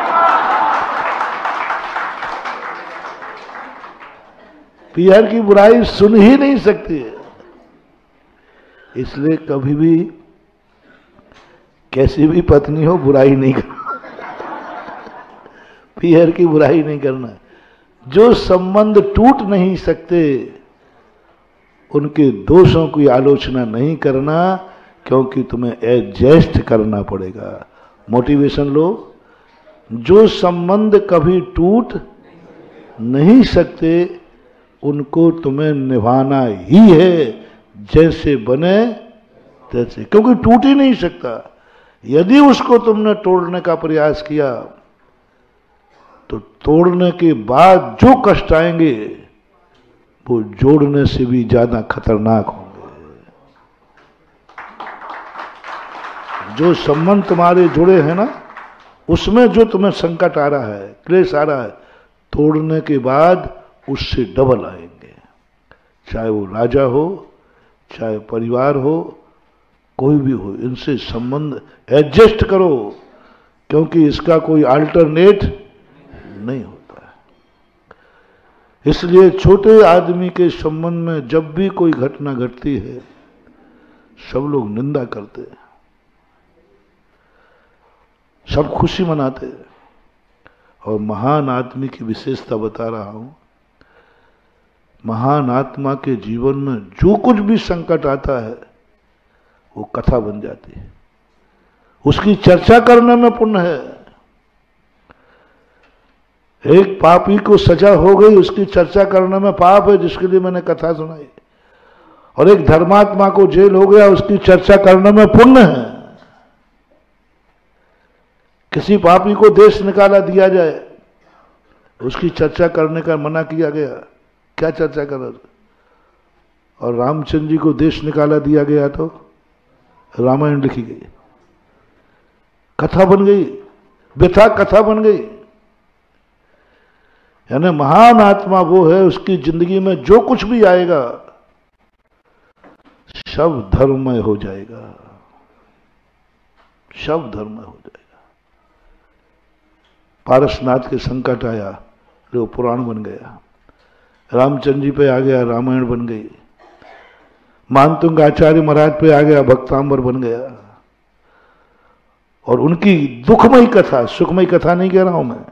Speaker 1: पीहर की बुराई सुन ही नहीं सकती है, इसलिए कभी भी कैसी भी पत्नी हो बुराई नहीं करना, पीहर की बुराई नहीं करना। जो संबंध टूट नहीं सकते उनके दोषों की आलोचना नहीं करना, क्योंकि तुम्हें एडजस्ट करना पड़ेगा। मोटिवेशन लो, जो संबंध कभी टूट नहीं सकते उनको तुम्हें निभाना ही है, जैसे बने तैसे, क्योंकि टूट ही नहीं सकता। यदि उसको तुमने तोड़ने का प्रयास किया तो तोड़ने के बाद जो कष्ट आएंगे वो जोड़ने से भी ज्यादा खतरनाक होंगे। जो संबंध तुम्हारे जुड़े हैं ना, उसमें जो तुम्हें संकट आ रहा है, क्लेश आ रहा है, तोड़ने के बाद उससे डबल आएंगे। चाहे वो राजा हो, चाहे परिवार हो, कोई भी हो, इनसे संबंध एडजस्ट करो, क्योंकि इसका कोई अल्टरनेट नहीं होता है। इसलिए छोटे आदमी के संबंध में जब भी कोई घटना घटती है, सब लोग निंदा करते हैं, सब खुशी मनाते हैं। और महान आदमी की विशेषता बता रहा हूं, महान आत्मा के जीवन में जो कुछ भी संकट आता है वो कथा बन जाती है, उसकी चर्चा करने में पुण्य है। एक पापी को सजा हो गई, उसकी चर्चा करने में पाप है, जिसके लिए मैंने कथा सुनाई। और एक धर्मात्मा को जेल हो गया, उसकी चर्चा करने में पुण्य है। किसी पापी को देश निकाला दिया जाए, उसकी चर्चा करने का मना किया गया, क्या चर्चा कर। और रामचंद्र जी को देश निकाला दिया गया तो रामायण लिखी गई, कथा बन गई, व्यथा कथा बन गई। यानी महान आत्मा वो है, उसकी जिंदगी में जो कुछ भी आएगा सब धर्ममय हो जाएगा, सब धर्ममय हो जाएगा। पारसनाथ के संकट आया, वो पुराण बन गया। रामचंद्र जी पे आ गया, रामायण बन गई। मानतुंग आचार्य महाराज पे आ गया, भक्तांबर बन गया। और उनकी दुखमयी कथा, सुखमयी कथा नहीं कह रहा हूं मैं,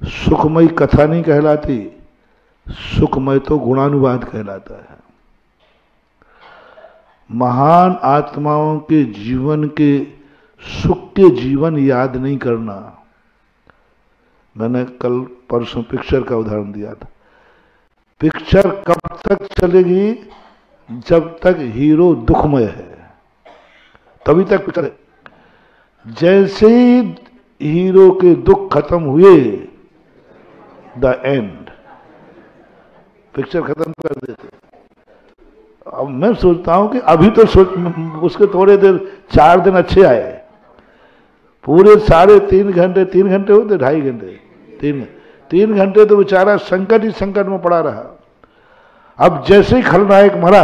Speaker 1: सुखमयी कथा नहीं कहलाती, सुखमय तो गुणानुवाद कहलाता है। महान आत्माओं के जीवन के सुख के जीवन याद नहीं करना। मैंने कल परसों पिक्चर का उदाहरण दिया था। पिक्चर कब तक चलेगी? जब तक हीरो दुखमय है, तभी तक पिक्चर। जैसे ही हीरो के दुख खत्म हुए, द एंड, पिक्चर खत्म कर देते। अब मैं सोचता हूं कि अभी तो उसके थोड़े देर 4 दिन अच्छे आए, पूरे साढ़े 3 घंटे, 3 घंटे होते, 2.5 घंटे, 3 घंटे तो बेचारा संकट ही संकट में पड़ा रहा। अब जैसे ही खलनायक मरा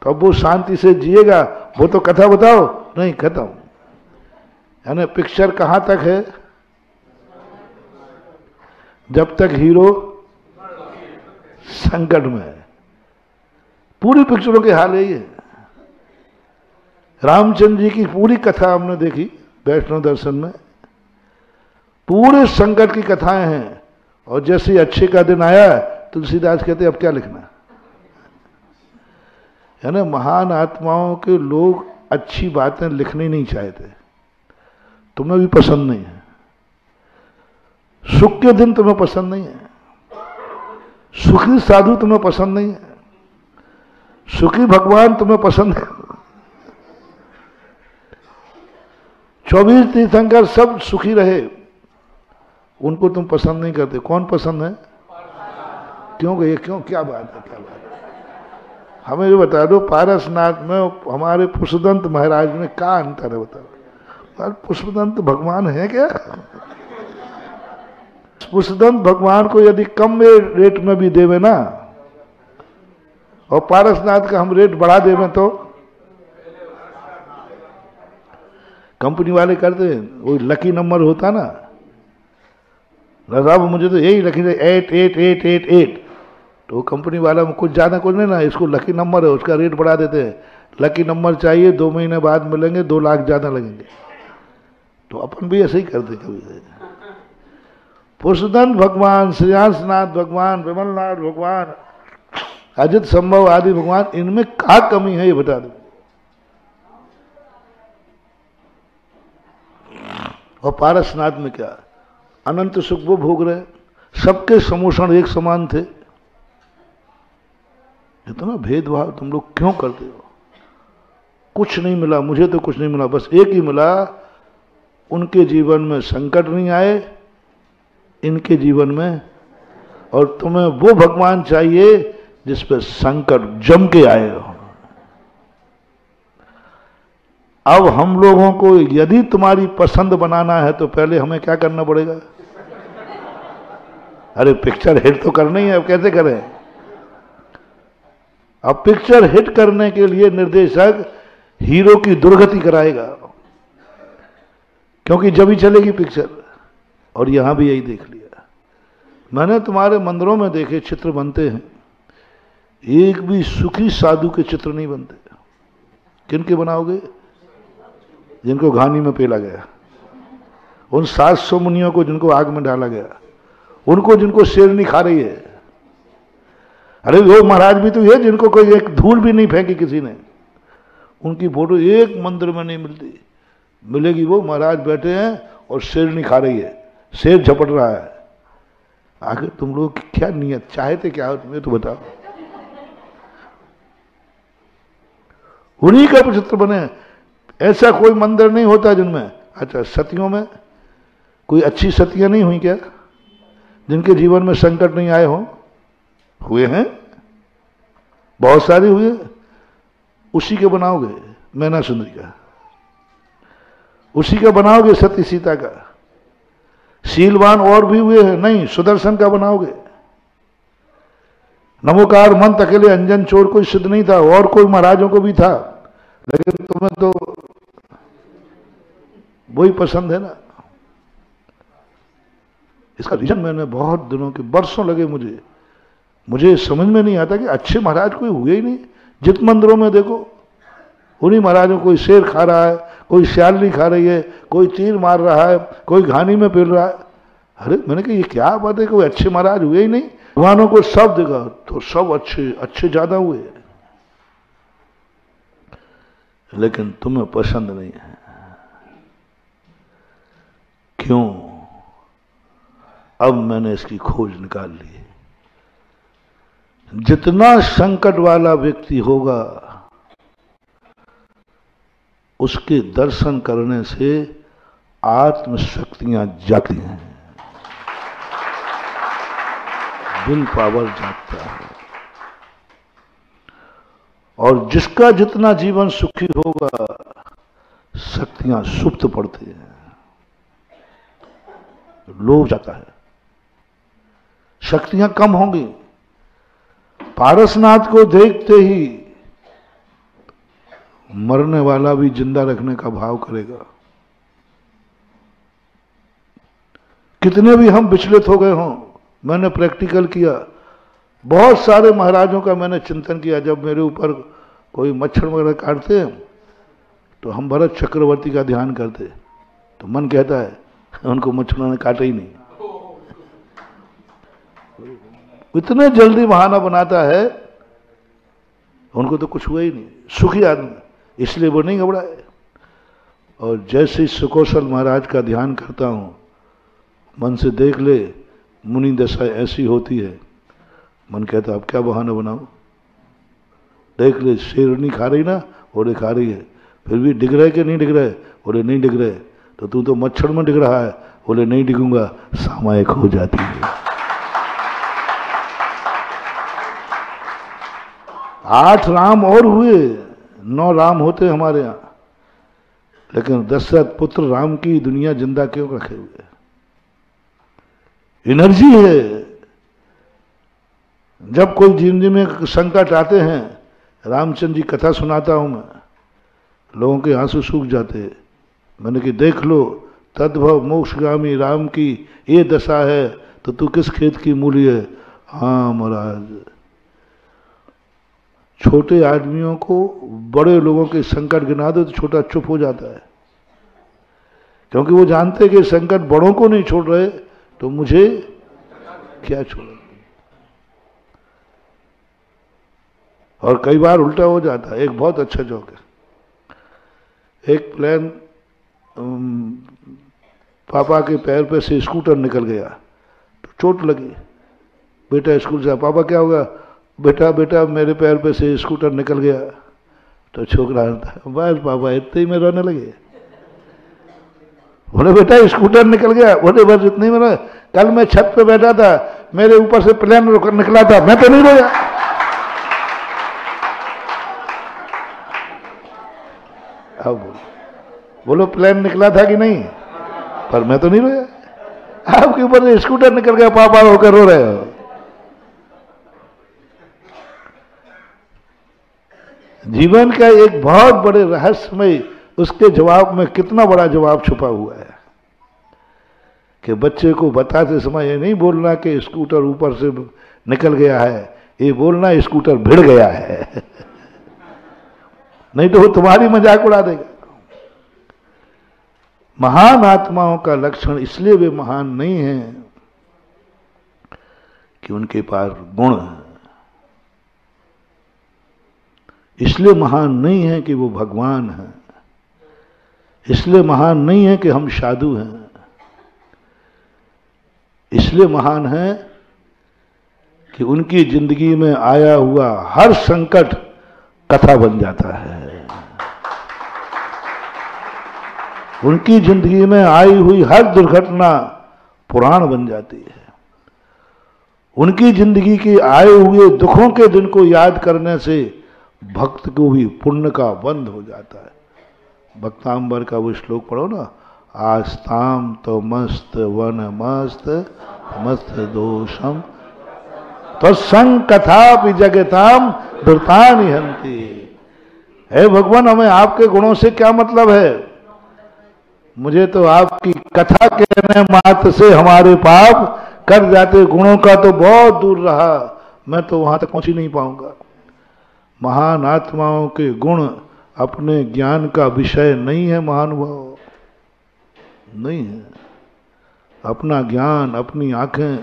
Speaker 1: तो अब वो शांति से जिएगा, वो तो कथा बताओ नहीं, खत्म। यानी पिक्चर कहां तक है? जब तक हीरो संकट में है। पूरी पिक्चरों के हाल यही है। रामचंद्र जी की पूरी कथा हमने देखी वैष्णव दर्शन में, पूरे संकट की कथाएं हैं, और जैसे ही अच्छे का दिन आया तुलसीदास कहते अब क्या लिखना है ना। महान आत्माओं के लोग अच्छी बातें लिखनी नहीं चाहते, तुम्हें भी पसंद नहीं है। सुख के दिन तुम्हें पसंद नहीं है, सुखी साधु तुम्हें पसंद नहीं है, सुखी भगवान तुम्हें पसंद है। 24 तीर्थंकर सब सुखी रहे, उनको तुम पसंद नहीं करते। कौन पसंद है? क्यों गए? क्यों? क्या बात है? क्या बात है? हमें ये बता दो, पारसनाथ में हमारे पुष्पदंत महाराज में क्या अंतर है बताओ। पुष्पदंत भगवान है क्या? पुष्पदंत भगवान को यदि कम रेट में भी देवे ना, और पारसनाथ का हम रेट बढ़ा देवे तो कंपनी वाले करते हैं। वो लकी नंबर होता ना, साहब मुझे तो यही लकी 8888, तो कंपनी वाला में कुछ ज़्यादा कुछ नहीं ना, इसको लकी नंबर है उसका रेट बढ़ा देते हैं। लकी नंबर चाहिए 2 महीने बाद मिलेंगे, 2 लाख ज़्यादा लगेंगे। तो अपन भी ऐसे ही करते कभी। पुष्पदंत भगवान, श्रेयांसनाथ भगवान, विमलनाथ भगवान, अजित संभव आदि भगवान, इनमें क्या कमी है ये बता दो। और पारसनाथ में क्या अनंत सुख वो भोग रहे, सबके समोषण एक समान थे। इतना भेदभाव तुम लोग क्यों करते हो? कुछ नहीं मिला, मुझे तो कुछ नहीं मिला, बस एक ही मिला, उनके जीवन में संकट नहीं आए, इनके जीवन में। और तुम्हें वो भगवान चाहिए जिस पे संकट जम के आए हो। अब हम लोगों को यदि तुम्हारी पसंद बनाना है तो पहले हमें क्या करना पड़ेगा? अरे पिक्चर हिट तो करनी है, अब कैसे करें? अब पिक्चर हिट करने के लिए निर्देशक हीरो की दुर्गति कराएगा, क्योंकि जब ही चलेगी पिक्चर। और यहां भी यही देख लिया मैंने, तुम्हारे मंदिरों में देखे चित्र बनते हैं, एक भी सुखी साधु के चित्र नहीं बनते। किन के बनाओगे? जिनको घानी में पेला गया, उन 700 मुनियों को जिनको आग में डाला गया, उनको जिनको शेरनी खा रही है। अरे वो महाराज भी तो है जिनको कोई एक धूल भी नहीं फेंकी किसी ने, उनकी फोटो एक मंदिर में नहीं मिलती। मिलेगी वो महाराज बैठे हैं और शेरनी खा रही है, शेर झपट रहा है। आखिर तुम लोग की क्या नियत, चाहते क्या हो तुम्हें तो बताओ। उन्हीं का चित्र बने, ऐसा कोई मंदिर नहीं होता जिनमें। अच्छा, सतियों में कोई अच्छी सतियां नहीं हुई क्या, जिनके जीवन में संकट नहीं आए हों? हुए हैं, बहुत सारी हुए। उसी के बनाओगे मैना सुंदरी का, उसी का बनाओगे सती सीता का। शीलवान और भी हुए हैं, नहीं सुदर्शन का बनाओगे। नमोकार मंत्र अकेले अंजन चोर कोई सिद्ध नहीं था, और कोई महाराजों को भी था, लेकिन तुम्हें तो वही पसंद है ना। इसका रीजन मैंने बहुत दिनों के, बरसों लगे मुझे समझ में नहीं आता कि अच्छे महाराज कोई हुए ही नहीं। जित मंदिरों में देखो उन्हीं महाराजों, कोई शेर खा रहा है, कोई श्याली खा रही है, कोई तीर मार रहा है, कोई घानी में फिर रहा है। अरे मैंने कहा ये क्या बात है, कोई अच्छे महाराज हुए ही नहीं। भगवानों को सब देखा तो सब अच्छे ज्यादा हुए, लेकिन तुम्हें पसंद नहीं है। क्यों? अब मैंने इसकी खोज निकाल ली। जितना संकट वाला व्यक्ति होगा, उसके दर्शन करने से आत्म शक्तियां जागती हैं, विल पावर जागता है। और जिसका जितना जीवन सुखी होगा, शक्तियां सुप्त पड़ती हैं, लोभ जाता है, शक्तियां कम होंगी। पारसनाथ को देखते ही मरने वाला भी जिंदा रखने का भाव करेगा। कितने भी हम विचलित हो गए हों, मैंने प्रैक्टिकल किया। बहुत सारे महाराजों का मैंने चिंतन किया। जब मेरे ऊपर कोई मच्छर वगैरह काटते हैं तो हम भरत चक्रवर्ती का ध्यान करते, तो मन कहता है उनको मच्छरों ने काटा ही नहीं। इतने जल्दी बहाना बनाता है, उनको तो कुछ हुआ ही नहीं, सुखी आदमी, इसलिए वो नहीं घबराए। और जैसे सुकौशल महाराज का ध्यान करता हूं, मन से देख ले मुनि दशा ऐसी होती है, मन कहता अब क्या बहाना बनाऊं, देख ले शेरनी खा रही ना, बोले खा रही है, फिर भी डिग रहे कि नहीं डिग रहे, बोले नहीं डिग रहे, तो तू तो मच्छर में डिग रहा है, बोले नहीं डिगूंगा, सामायिक हो जाती है। 8 राम और हुए, 9 राम होते हमारे यहां, लेकिन दशरथ पुत्र राम की दुनिया जिंदा क्यों रखे हुए? एनर्जी है। जब कोई जिंदगी में संकट आते हैं, रामचंद्र जी कथा सुनाता हूं मैं, लोगों के आंसू सूख जाते हैं। मैंने कि देख लो, तद्भव मोक्षगामी राम की ये दशा है, तो तू किस खेत की मूली है? हाँ महाराज, छोटे आदमियों को बड़े लोगों के संकट गिना दो तो छोटा चुप हो जाता है, क्योंकि वो जानते कि संकट बड़ों को नहीं छोड़ रहे, तो मुझे क्या छोड़। और कई बार उल्टा हो जाता है। एक बहुत अच्छा जोक है। एक प्लेन पापा के पैर पे से स्कूटर निकल गया, तो चोट लगी। बेटा स्कूल से, पापा क्या होगा? बेटा बेटा मेरे पैर पे से स्कूटर निकल गया। तो छोकरा बस पापा इतने ही में रोने लगे। बोले बेटा स्कूटर निकल गया? बोले बस इतने ही में रोए। कल मैं छत पे बैठा था, मेरे ऊपर से प्लेन निकला था, मैं तो नहीं रोया। अब बोलो प्लेन निकला था कि नहीं, पर मैं तो नहीं रोया। आपके ऊपर से स्कूटर निकल गया, पापा होकर रो रहे हो। जीवन का एक बहुत बड़े रहस्यमय, उसके जवाब में कितना बड़ा जवाब छुपा हुआ है कि बच्चे को बताते समय ये नहीं बोलना कि स्कूटर ऊपर से निकल गया है, ये बोलना स्कूटर भिड़ गया है। नहीं तो वो तुम्हारी मजाक उड़ा देगा। महान आत्माओं का लक्षण इसलिए वे महान नहीं हैं कि उनके पास गुण है, इसलिए महान नहीं है कि वो भगवान हैं, इसलिए महान नहीं है कि हम साधु हैं, इसलिए महान है कि उनकी जिंदगी में आया हुआ हर संकट कथा बन जाता है। उनकी जिंदगी में आई हुई हर दुर्घटना पुराण बन जाती है। उनकी जिंदगी के आए हुए दुखों के दिन को याद करने से भक्त को भी पुण्य का बंध हो जाता है। भक्तांबर का वो श्लोक पढ़ो ना, आस्ताम तो मस्त वन मस्त मस्त दोषम तत्संग कथा जगताम धृतानि हंति। हे भगवान, हमें आपके गुणों से क्या मतलब है? मुझे तो आपकी कथा कहने मात्र से हमारे पाप कर जाते। गुणों का तो बहुत दूर रहा, मैं तो वहां तक पहुंच ही नहीं पाऊंगा। महान आत्माओं के गुण अपने ज्ञान का विषय नहीं है, महानुभाव नहीं है। अपना ज्ञान, अपनी आंखें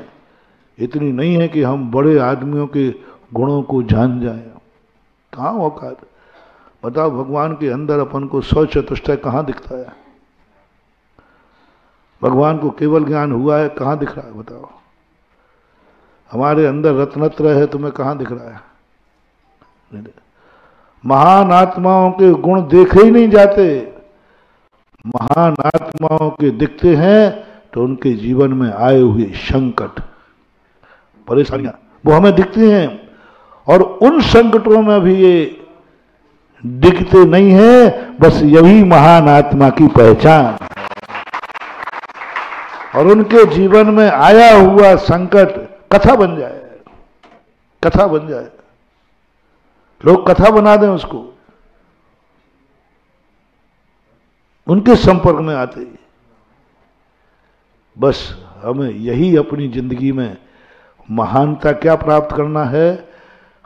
Speaker 1: इतनी नहीं है कि हम बड़े आदमियों के गुणों को जान जाएं। कहाँ औकात? बताओ, भगवान के अंदर अपन को 100 चतुष्टय कहाँ दिखता है? भगवान को केवल ज्ञान हुआ है, कहाँ दिख रहा है? बताओ। हमारे अंदर रत्नत्र है, तुम्हें कहाँ दिख रहा है? महान आत्माओं के गुण देखे ही नहीं जाते। महान आत्माओं के दिखते हैं तो उनके जीवन में आए हुए संकट, परेशानियां, वो हमें दिखती हैं। और उन संकटों में भी ये दिखते नहीं है। बस यही महान आत्मा की पहचान। और उनके जीवन में आया हुआ संकट कथा बन जाए, कथा बन जाए, लोग कथा बना दें उसको, उनके संपर्क में आते ही। बस हमें यही अपनी जिंदगी में महानता क्या प्राप्त करना है।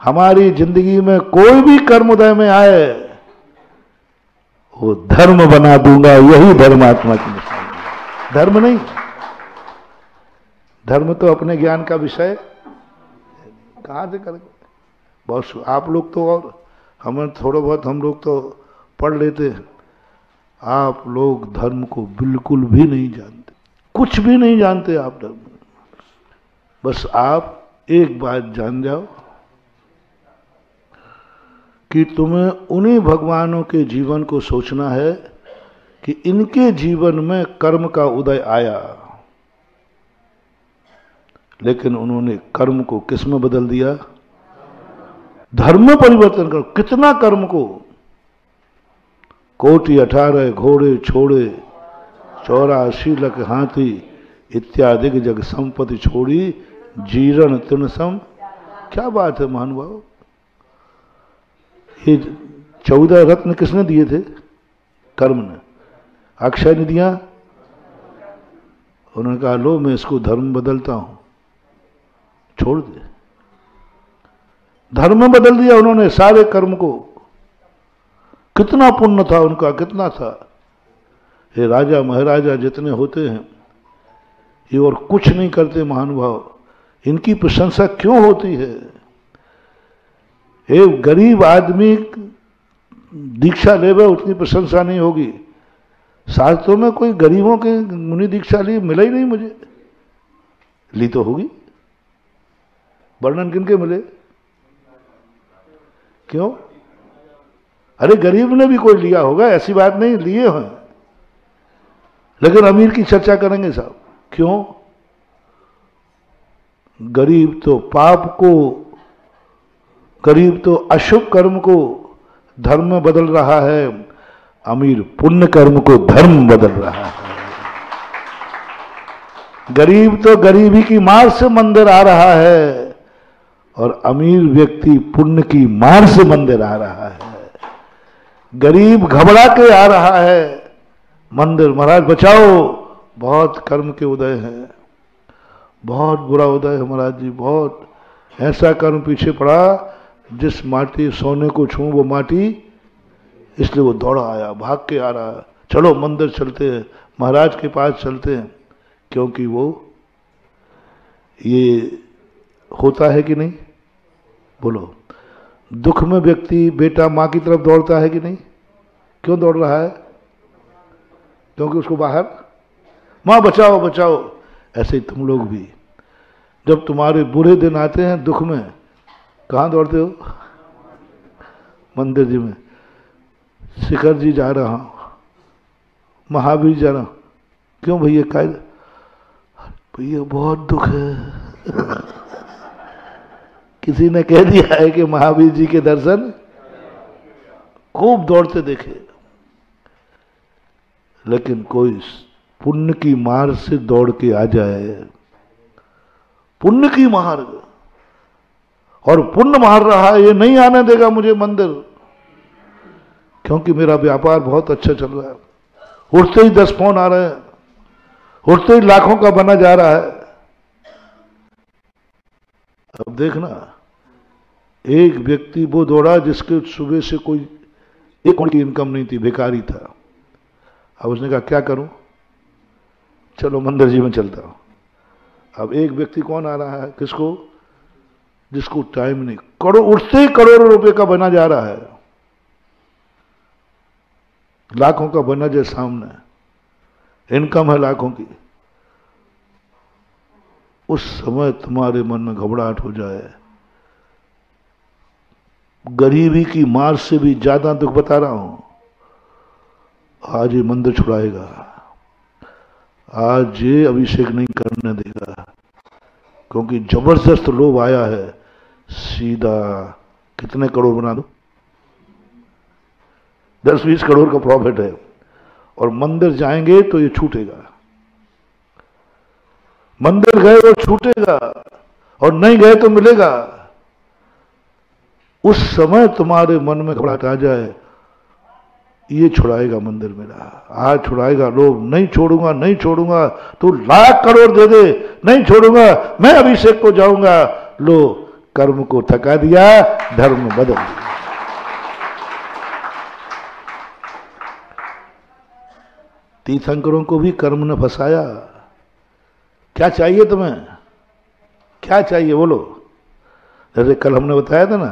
Speaker 1: हमारी जिंदगी में कोई भी कर्मोदय में आए, वो धर्म बना दूंगा, यही धर्मात्मा की निशानी। धर्म नहीं, धर्म तो अपने ज्ञान का विषय, कहाँ से करेंगे? बस आप लोग तो, और हमें थोड़ा बहुत हम लोग तो पढ़ लेते हैं, आप लोग धर्म को बिल्कुल भी नहीं जानते, कुछ भी नहीं जानते आप धर्म। बस आप एक बात जान जाओ कि तुम्हें उन्हीं भगवानों के जीवन को सोचना है कि इनके जीवन में कर्म का उदय आया, लेकिन उन्होंने कर्म को किस में बदल दिया? धर्म में परिवर्तन करो। कितना कर्म को? कोटि 18 घोड़े छोड़े, 84 लाख हाथी इत्यादि जग संपत्ति छोड़ी, जीर्ण तृणसम। क्या बात है महानुभाव! ये 14 रत्न किसने दिए थे? कर्म ने। अक्षय ने दिया। उन्होंने कहा लो मैं इसको धर्म बदलता हूं, छोड़ दे। धर्म में बदल दिया उन्होंने सारे कर्म को। कितना पुण्य था उनका, कितना था। ये राजा महाराजा जितने होते हैं ये और कुछ नहीं करते महानुभाव, इनकी प्रशंसा क्यों होती है? एक गरीब आदमी दीक्षा लेवे उतनी प्रशंसा नहीं होगी। शास्त्रों में कोई गरीबों के मुनि दीक्षा ली मिला ही नहीं मुझे। ली तो होगी, वर्णन किनके मिले? क्यों? अरे गरीब ने भी कोई लिया होगा, ऐसी बात नहीं, लिए हैं। लेकिन अमीर की चर्चा करेंगे साहब। क्यों? गरीब तो पाप को, गरीब तो अशुभ कर्म को धर्म में बदल रहा है, अमीर पुण्य कर्म को धर्म बदल रहा है। गरीब तो गरीबी की मार से मंदिर आ रहा है और अमीर व्यक्ति पुण्य की मार से मंदिर आ रहा है। गरीब घबरा के आ रहा है मंदिर, महाराज बचाओ, बहुत कर्म के उदय हैं, बहुत बुरा उदय है महाराज जी, बहुत ऐसा कर्म पीछे पड़ा जिस माटी सोने को छू वो माटी, इसलिए वो दौड़ा आया, भाग के आ रहा है। चलो मंदिर चलते हैं, महाराज के पास चलते हैं, क्योंकि वो ये होता है कि नहीं? बोलो, दुख में व्यक्ति बेटा मां की तरफ दौड़ता है कि नहीं? क्यों दौड़ रहा है? क्योंकि उसको बाहर मां बचाओ बचाओ। ऐसे ही तुम लोग भी जब तुम्हारे बुरे दिन आते हैं दुख में, कहां दौड़ते हो? मंदिर जी में। शिखर जी जा रहा हूं, महावीर जा रहा हूं। क्यों भैया? काय भैया बहुत दुख है। किसी ने कह दिया है कि महावीर जी के दर्शन खूब दौड़ते देखे, लेकिन कोई पुण्य की मार से दौड़ के आ जाए, पुण्य की मार, और पुण्य मार रहा है, ये नहीं आने देगा मुझे मंदिर, क्योंकि मेरा व्यापार बहुत अच्छा चल रहा है। उठते ही 10 फोन आ रहे हैं, उठते ही लाखों का बना जा रहा है। अब देखना, एक व्यक्ति वो दौड़ा जिसके सुबह से कोई एक की इनकम नहीं थी, भिखारी था। अब उसने कहा क्या करूं? चलो मंदिर जी में चलता हूं। अब एक व्यक्ति कौन आ रहा है? किसको? जिसको टाइम नहीं, उठते ही करोड़ों रुपए का बना जा रहा है, लाखों का बना जो सामने, इनकम है लाखों की। उस समय तुम्हारे मन में घबराहट हो जाए, गरीबी की मार से भी ज्यादा दुख बता रहा हूं, आज ये मंदिर छुड़ाएगा, आज ये अभिषेक नहीं करने देगा, क्योंकि जबरदस्त लोभ आया है। सीधा कितने करोड़ बना दो? 10-20 करोड़ का प्रॉफिट है, और मंदिर जाएंगे तो ये छूटेगा। मंदिर गए तो छूटेगा, और नहीं गए तो मिलेगा। उस समय तुम्हारे मन में घबराहट आ जाए, ये छुड़ाएगा मंदिर मेरा, आज छुड़ाएगा लोभ, नहीं छोड़ूंगा, नहीं छोड़ूंगा, तू लाख करोड़ दे दे, नहीं छोड़ूंगा, मैं अभिषेक को जाऊंगा। लो, कर्म को थका दिया, धर्म बदल दिया। तीर्थंकरों को भी कर्म ने फंसाया। क्या चाहिए तुम्हें? क्या चाहिए बोलो? जैसे कल हमने बताया था ना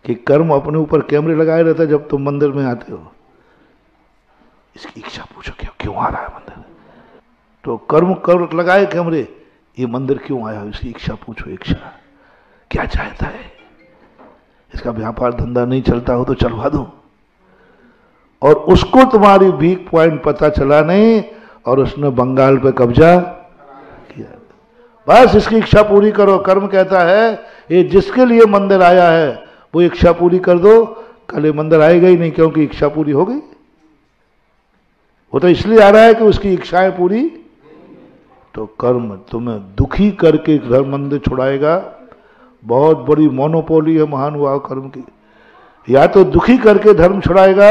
Speaker 1: कि कर्म अपने ऊपर कैमरे लगाए रहता है जब तुम मंदिर में आते हो। इसकी इच्छा पूछो क्यों क्यों आ रहा है मंदिर, तो कर्म कर लगाए कैमरे, ये मंदिर क्यों आया, इसकी इच्छा पूछो, इच्छा क्या चाहता है। इसका व्यापार धंधा नहीं चलता हो तो चलवा दो, और उसको तुम्हारी वीक पॉइंट पता चला नहीं और उसने बंगाल पे कब्जा किया। बस इसकी इच्छा पूरी करो। कर्म कहता है ये जिसके लिए मंदिर आया है वो इच्छा पूरी कर दो, कल ये मंदिर आएगा ही नहीं, क्योंकि इच्छा पूरी हो गई। वो तो इसलिए आ रहा है कि उसकी इच्छाएं पूरी। तो कर्म तुम्हें दुखी करके घर मंदिर छुड़ाएगा। बहुत बड़ी मोनोपोली है महानुभाव कर्म की। या तो दुखी करके धर्म छुड़ाएगा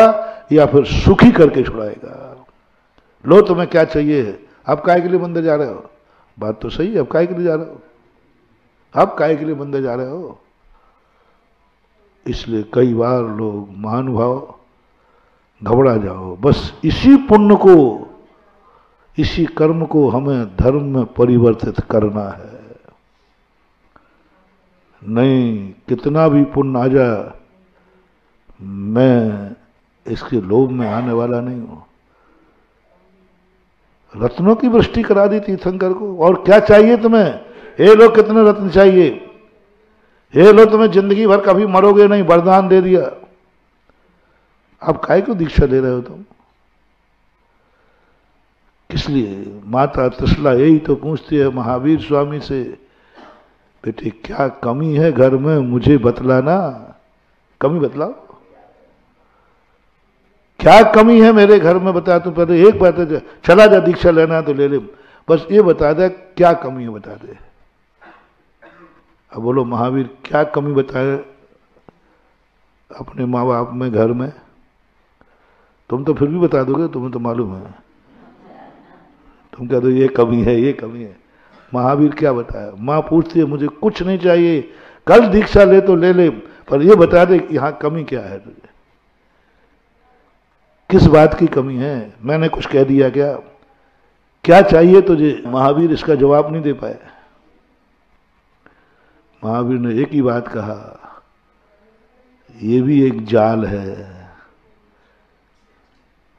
Speaker 1: या फिर सुखी करके छुड़ाएगा। लो तुम्हें क्या चाहिए है, आप काहे के लिए मंदिर जा रहे हो, बात तो सही है, आप काहे के लिए जा रहे हो, आप काहे के लिए मंदिर जा रहे हो। इसलिए कई बार लोग महानुभाव घबरा जाओ। बस इसी पुण्य को, इसी कर्म को हमें धर्म में परिवर्तित करना है। नहीं, कितना भी पुण्य आ जाए मैं इसके लोभ में आने वाला नहीं हूं। रत्नों की वृष्टि करा दी तीर्थंकर को, और क्या चाहिए तुम्हें, हे लोग कितने रत्न चाहिए, हे लोग तुम्हें जिंदगी भर कभी मरोगे नहीं, वरदान दे दिया। अब काय को दीक्षा ले रहे हो तुम, किस लिए। माता त्रिशला यही तो पूछती है महावीर स्वामी से, बेटे क्या कमी है घर में, मुझे बतलाना, कमी बतलाओ, क्या कमी है मेरे घर में बता। तू पहले एक बात है, चला जा दीक्षा लेना तो ले ले, बस ये बता दे क्या कमी है बता दे। अब बोलो महावीर क्या कमी बताए अपने माँ बाप में, घर में। तुम तो फिर भी बता दोगे, तुम्हें तो मालूम है, तुम कह दो ये कमी है ये कमी है। महावीर क्या बताया, माँ पूछती है मुझे कुछ नहीं चाहिए, कल दीक्षा ले तो ले ले, पर ये बता दे कि यहाँ कमी क्या है तुझे, किस बात की कमी है, मैंने कुछ कह दिया क्या, क्या चाहिए तुझे। महावीर इसका जवाब नहीं दे पाए। महावीर ने एक ही बात कहा, ये भी एक जाल है,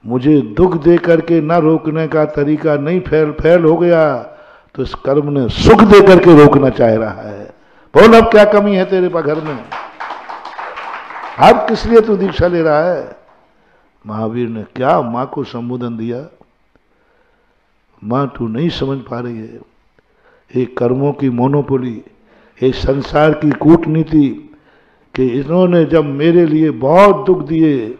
Speaker 1: मुझे दुख दे करके न रोकने का तरीका नहीं फैल हो गया, तो इस कर्म ने सुख दे करके रोकना चाह रहा है। बोल अब क्या कमी है तेरे पास घर में, अब किस लिए तू दीक्षा ले रहा है। महावीर ने क्या मां को संबोधन दिया, मां तू नहीं समझ पा रही है, ये कर्मों की मोनोपोली, ये संसार की कूटनीति, कि इन्होंने जब मेरे लिए बहुत दुख दिए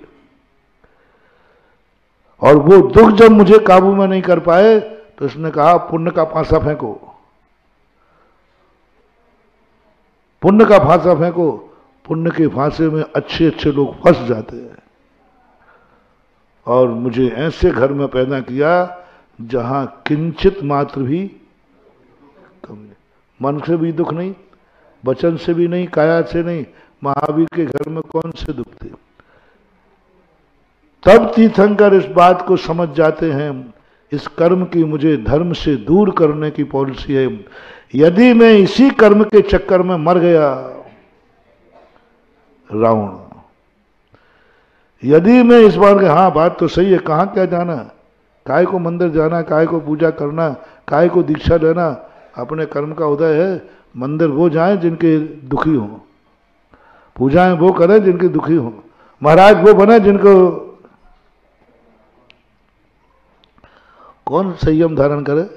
Speaker 1: और वो दुख जब मुझे काबू में नहीं कर पाए, तो उसने कहा पुण्य का फांसा फेंको, पुण्य का फांसा फेंको। पुण्य के फांसे में अच्छे अच्छे लोग फंस जाते हैं, और मुझे ऐसे घर में पैदा किया जहां किंचित मात्र भी कमी, मन से भी दुख नहीं, वचन से भी नहीं, काया से नहीं। महावीर के घर में कौन से दुख थे। तब तीर्थंकर इस बात को समझ जाते हैं, इस कर्म की मुझे धर्म से दूर करने की पॉलिसी है। यदि मैं इसी कर्म के चक्कर में मर गया, रावण, यदि मैं इस बार हाँ बात तो सही है, कहाँ क्या जाना, काय को मंदिर जाना, काय को पूजा करना, काय को दीक्षा लेना, अपने कर्म का उदय है। मंदिर वो जाएं जिनके दुखी हों, पूजाएं वो करें जिनके दुखी हों, महाराज वो बने जिनको, कौन संयम धारण करे,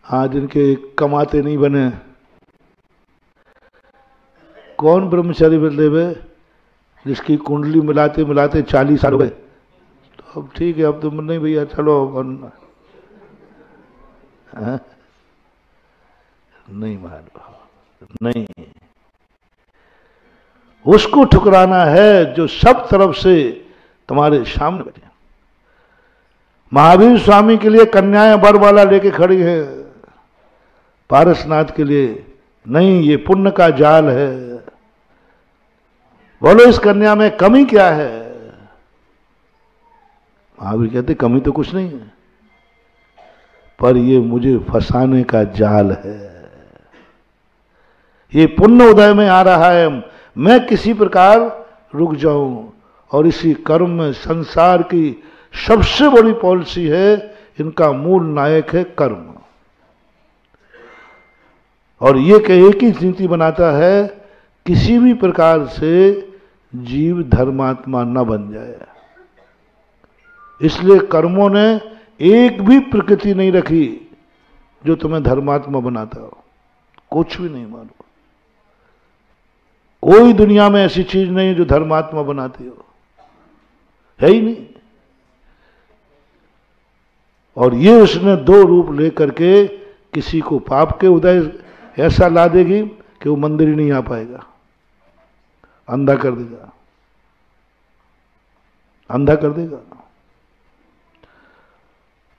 Speaker 1: हाँ जिनके कमाते नहीं बने, कौन ब्रह्मचारी बदले हुए जिसकी कुंडली मिलाते मिलाते 40 साल हो गए। तो अब ठीक है, अब तो नहीं भैया चलो, नहीं मान, नहीं, उसको ठुकराना है जो सब तरफ से तुम्हारे सामने बैठे। महावीर स्वामी के लिए कन्याएं बरमाला लेके खड़ी है, पारसनाथ के लिए नहीं, ये पुण्य का जाल है। बोलो इस कन्या में कमी क्या है। महावीर कहते कमी तो कुछ नहीं है, पर ये मुझे फंसाने का जाल है। ये पुण्य उदय में आ रहा है, मैं किसी प्रकार रुक जाऊं। और इसी कर्म में संसार की सबसे बड़ी पॉलिसी है, इनका मूल नायक है कर्म। और ये एक ही नीति बनाता है, किसी भी प्रकार से जीव धर्मात्मा न बन जाए। इसलिए कर्मों ने एक भी प्रकृति नहीं रखी जो तुम्हें धर्मात्मा बनाता हो, कुछ भी नहीं मानो। कोई दुनिया में ऐसी चीज नहीं है जो धर्मात्मा बनाती हो, है ही नहीं। और ये उसने दो रूप लेकर के किसी को पाप के उदय ऐसा ला देगी कि वो मंदिर ही नहीं आ पाएगा, अंधा कर देगा, अंधा कर देगा।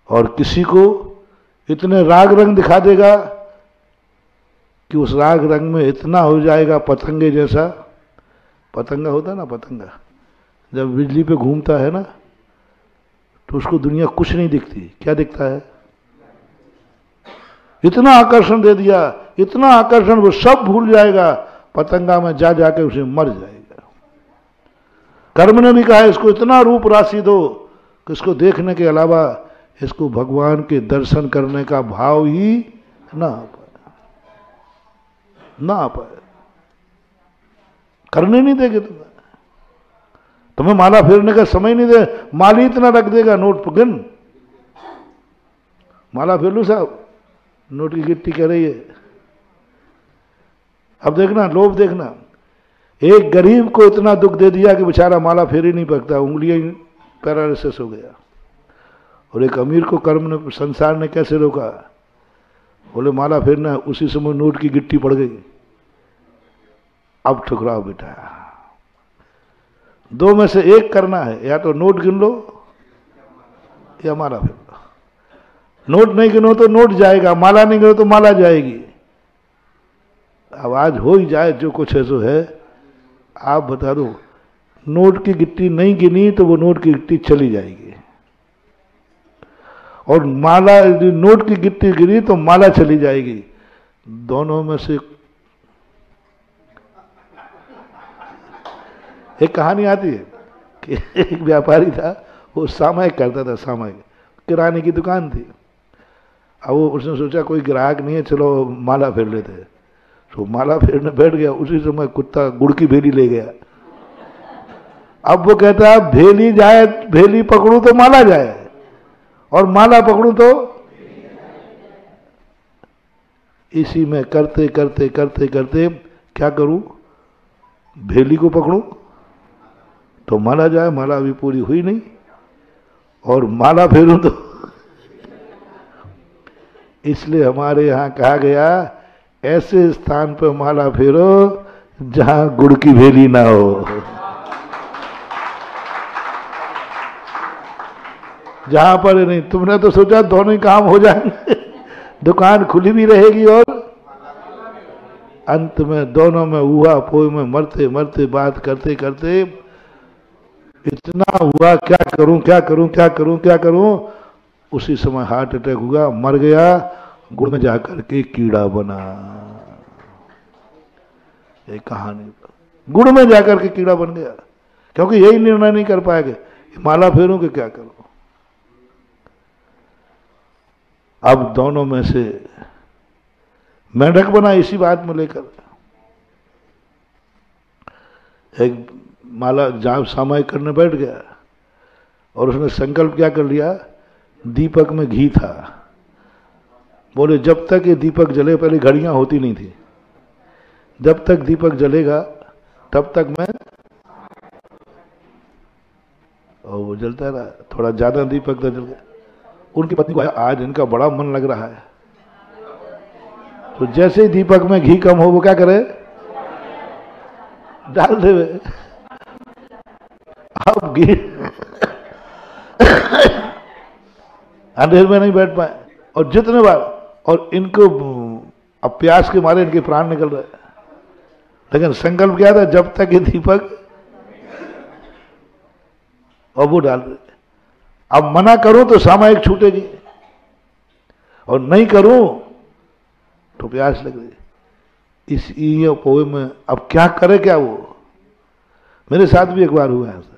Speaker 1: और किसी को इतने राग रंग दिखा देगा कि उस राग रंग में इतना हो जाएगा पतंगे जैसा। पतंगा होता है ना, पतंगा जब बिजली पे घूमता है ना तो उसको दुनिया कुछ नहीं दिखती, क्या दिखता है? इतना आकर्षण दे दिया, इतना आकर्षण, वो सब भूल जाएगा, पतंगा में जा जाके उसे मर जाएगा। कर्म ने भी कहा इसको इतना रूप राशि दो कि इसको देखने के अलावा इसको भगवान के दर्शन करने का भाव ही ना आ पाए, ना आ पाए। करने नहीं देंगे तुम्हें माला फेरने का समय नहीं दे, माल ही इतना रख देगा, नोट गिन, माला फेर लो साहब, नोट की गिट्टी कह रही है। अब देखना, लोभ देखना, एक गरीब को इतना दुख दे दिया कि बेचारा माला फेर ही नहीं पकता, उंगलियां पैरालिसिस हो गया। और एक अमीर को कर्म ने, संसार ने कैसे रोका? बोले माला फेरना, उसी समय नोट की गिट्टी पड़ गई, अब ठुकराओ बेटा। दो में से एक करना है, या तो नोट गिन लो या माला फेर लो। नोट नहीं गिनो तो नोट जाएगा, माला नहीं गिनो तो माला जाएगी। अब आज हो ही जाए जो कुछ है सो है। आप बता दो, नोट की गिट्टी नहीं गिनी तो वो नोट की गिट्टी चली जाएगी, और माला, नोट की गिट्टी गिरी तो माला चली जाएगी। दोनों में से एक कहानी आती है कि एक व्यापारी था, वो सामायिक करता था, सामायिक, किराने की दुकान थी। अब वो उसने सोचा कोई ग्राहक नहीं है, चलो माला फेर लेते हैं। तो माला फेरने बैठ गया, उसी समय कुत्ता गुड़ की भेली ले गया। अब वो कहता है भेली जाए, भेली पकड़ू तो माला जाए, और माला पकड़ू तो। इसी में करते करते करते करते क्या करूं, भेली को पकड़ूं तो माला जाए, माला अभी पूरी हुई नहीं, और माला फेरूं तो। इसलिए हमारे यहां कहा गया, ऐसे स्थान पर माला फेरो जहां गुड़ की भेली ना हो। जहां पर नहीं, तुमने तो सोचा दोनों ही काम हो जाएंगे, दुकान खुली भी रहेगी और अंत में दोनों में हुआ पोई में मरते मरते बात करते करते इतना हुआ, क्या करूं क्या करूं क्या करूं क्या करूं। उसी समय हार्ट अटैक हुआ, मर गया, गुड़ में जाकर के कीड़ा बना। एक कहानी, गुड़ में जाकर के कीड़ा बन गया, क्योंकि यही निर्णय नहीं कर पाएंगे, माला फेरूं कि क्या करूं। अब दोनों में से मेंढक बना इसी बात में लेकर। एक माला जहां सामायिक करने बैठ गया, और उसने संकल्प क्या कर लिया, दीपक में घी था। बोले जब तक ये दीपक जले, पहले घड़ियां होती नहीं थी, जब तक दीपक जलेगा तब तक मैं, और वो जलता रहा, थोड़ा ज्यादा दीपक जल गया। उनकी पत्नी को आया, आज इनका बड़ा मन लग रहा है। तो जैसे ही दीपक में घी कम हो, वो क्या करे, डाल दे। अब घी अंधेर में नहीं बैठ पाए, और जितने बार, और इनको अब प्यास के मारे इनके प्राण निकल रहे, लेकिन संकल्प क्या था, जब तक ये दीपक, और वो डाल रहे। अब मना करूं तो सामायिक छूटेगी, और नहीं करूं तो प्यास लग रही। इस ईय पोए में अब क्या करे क्या वो। मेरे साथ भी एक बार हुआ है ऐसा।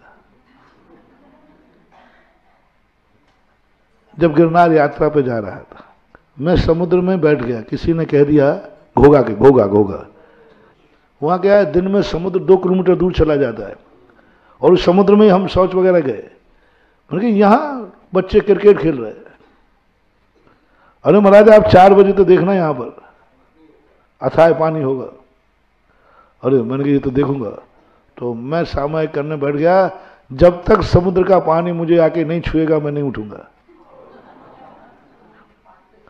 Speaker 1: जब गिरनार यात्रा पे जा रहा था, मैं समुद्र में बैठ गया। किसी ने कह दिया घोगा के घोगा घोगा। वहां क्या है, दिन में समुद्र 2 किलोमीटर दूर चला जाता है और उस समुद्र में हम शौच वगैरह गए। मैंने कहा यहाँ बच्चे क्रिकेट खेल रहे हैं। अरे महाराज आप 4 बजे तो देखना यहाँ पर अथाह पानी होगा। अरे मैंने कहा ये तो देखूंगा। तो मैं सामायिक करने बैठ गया, जब तक समुद्र का पानी मुझे आके नहीं छुएगा मैं नहीं उठूंगा।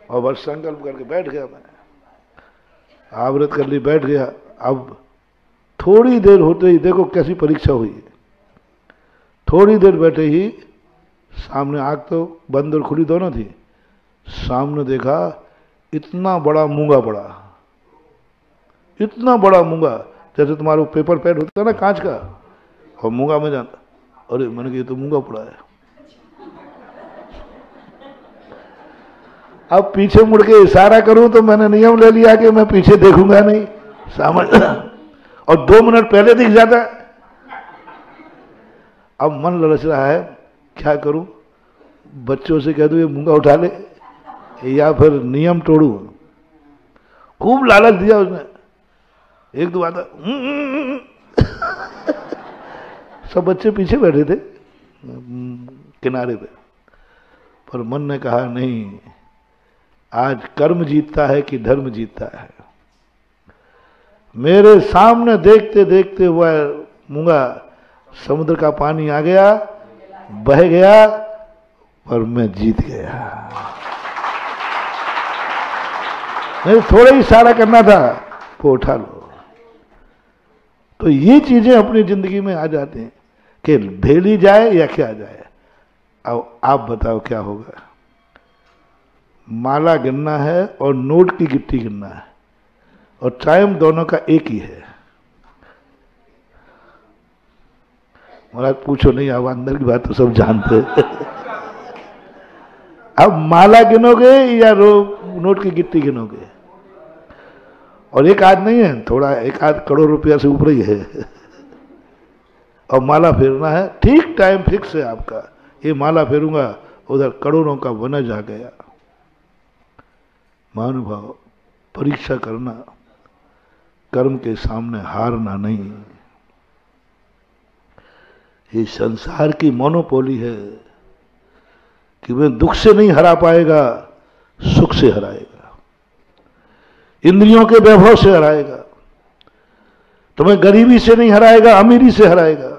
Speaker 1: और बस संकल्प करके बैठ गया। मैं आवृत कर ली, बैठ गया। अब थोड़ी देर होते ही देखो कैसी परीक्षा हुई। थोड़ी देर बैठे ही सामने आग तो बंद और खुली दोनों थी। सामने देखा इतना बड़ा मूंगा पड़ा, इतना बड़ा मूंगा, जैसे तुम्हारा पेपर पैड होता है ना कांच का, और मूंगा में जाना। अरे मैंने कहा ये तो मूंगा पड़ा है। अब पीछे मुड़ के इशारा करूं तो मैंने नियम ले लिया कि मैं पीछे देखूंगा नहीं, सामने। और 2 मिनट पहले दिख जाता। अब मन ललच रहा है क्या करूं, बच्चों से कह दूं ये मूंगा उठा ले या फिर नियम तोड़ू। खूब लालच दिया उसने। 1-2 आता सब बच्चे पीछे बैठे थे किनारे पे। पर मन ने कहा नहीं, आज कर्म जीतता है कि धर्म जीतता है। मेरे सामने देखते देखते वह मूंगा, समुद्र का पानी आ गया, बह गया और मैं जीत गया। नहीं थोड़ा ही इशारा करना था, वो उठा लो। तो ये चीजें अपनी जिंदगी में आ जाती हैं कि भेली जाए या क्या जाए। अब आप बताओ क्या होगा। माला गिनना है और नोट की गिट्टी गिनना है, और टाइम दोनों का एक ही है। महाराज पूछो नहीं, अब अंदर की बात तो सब जानते हैं। अब माला गिनोगे या नोट की गिट्टी गिनोगे। और एक आध नहीं है, थोड़ा 1-8 करोड़ रुपया से ऊपर ही है। और माला फेरना है, ठीक टाइम फिक्स है आपका। ये माला फेरूंगा, उधर करोड़ों का वनज आ गया। महानुभाव, परीक्षा करना, कर्म के सामने हारना नहीं। ये संसार की मोनोपोली है कि वह दुख से नहीं हरा पाएगा, सुख से हराएगा, इंद्रियों के वैभव से हराएगा। तुम्हें गरीबी से नहीं हराएगा, अमीरी से हराएगा।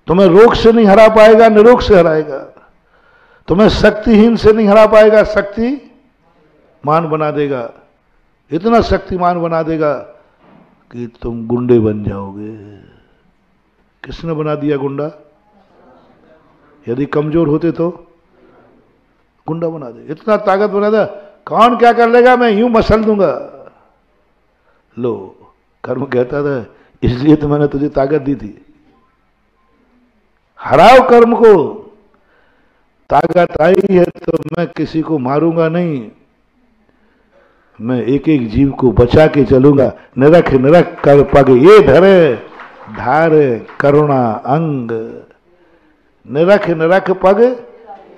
Speaker 1: तुम्हें रोग से नहीं हरा पाएगा, निरोग से हराएगा। तुम्हें शक्तिहीन से नहीं हरा पाएगा, शक्तिमान बना देगा। इतना शक्तिमान बना देगा कि तुम गुंडे बन जाओगे। किसने बना दिया गुंडा? यदि कमजोर होते तो गुंडा बना दे। इतना ताकत बना दे, कौन क्या कर लेगा, मैं यूं मसल दूंगा। लो, कर्म कहता था इसलिए तो मैंने तुझे ताकत दी थी। हराओ कर्म को। ताकत आई है तो मैं किसी को मारूंगा नहीं, मैं एक एक जीव को बचा के चलूंगा। निरख निरख कर पग ये धरे, धारे करुणा अंग। निरख निरख पग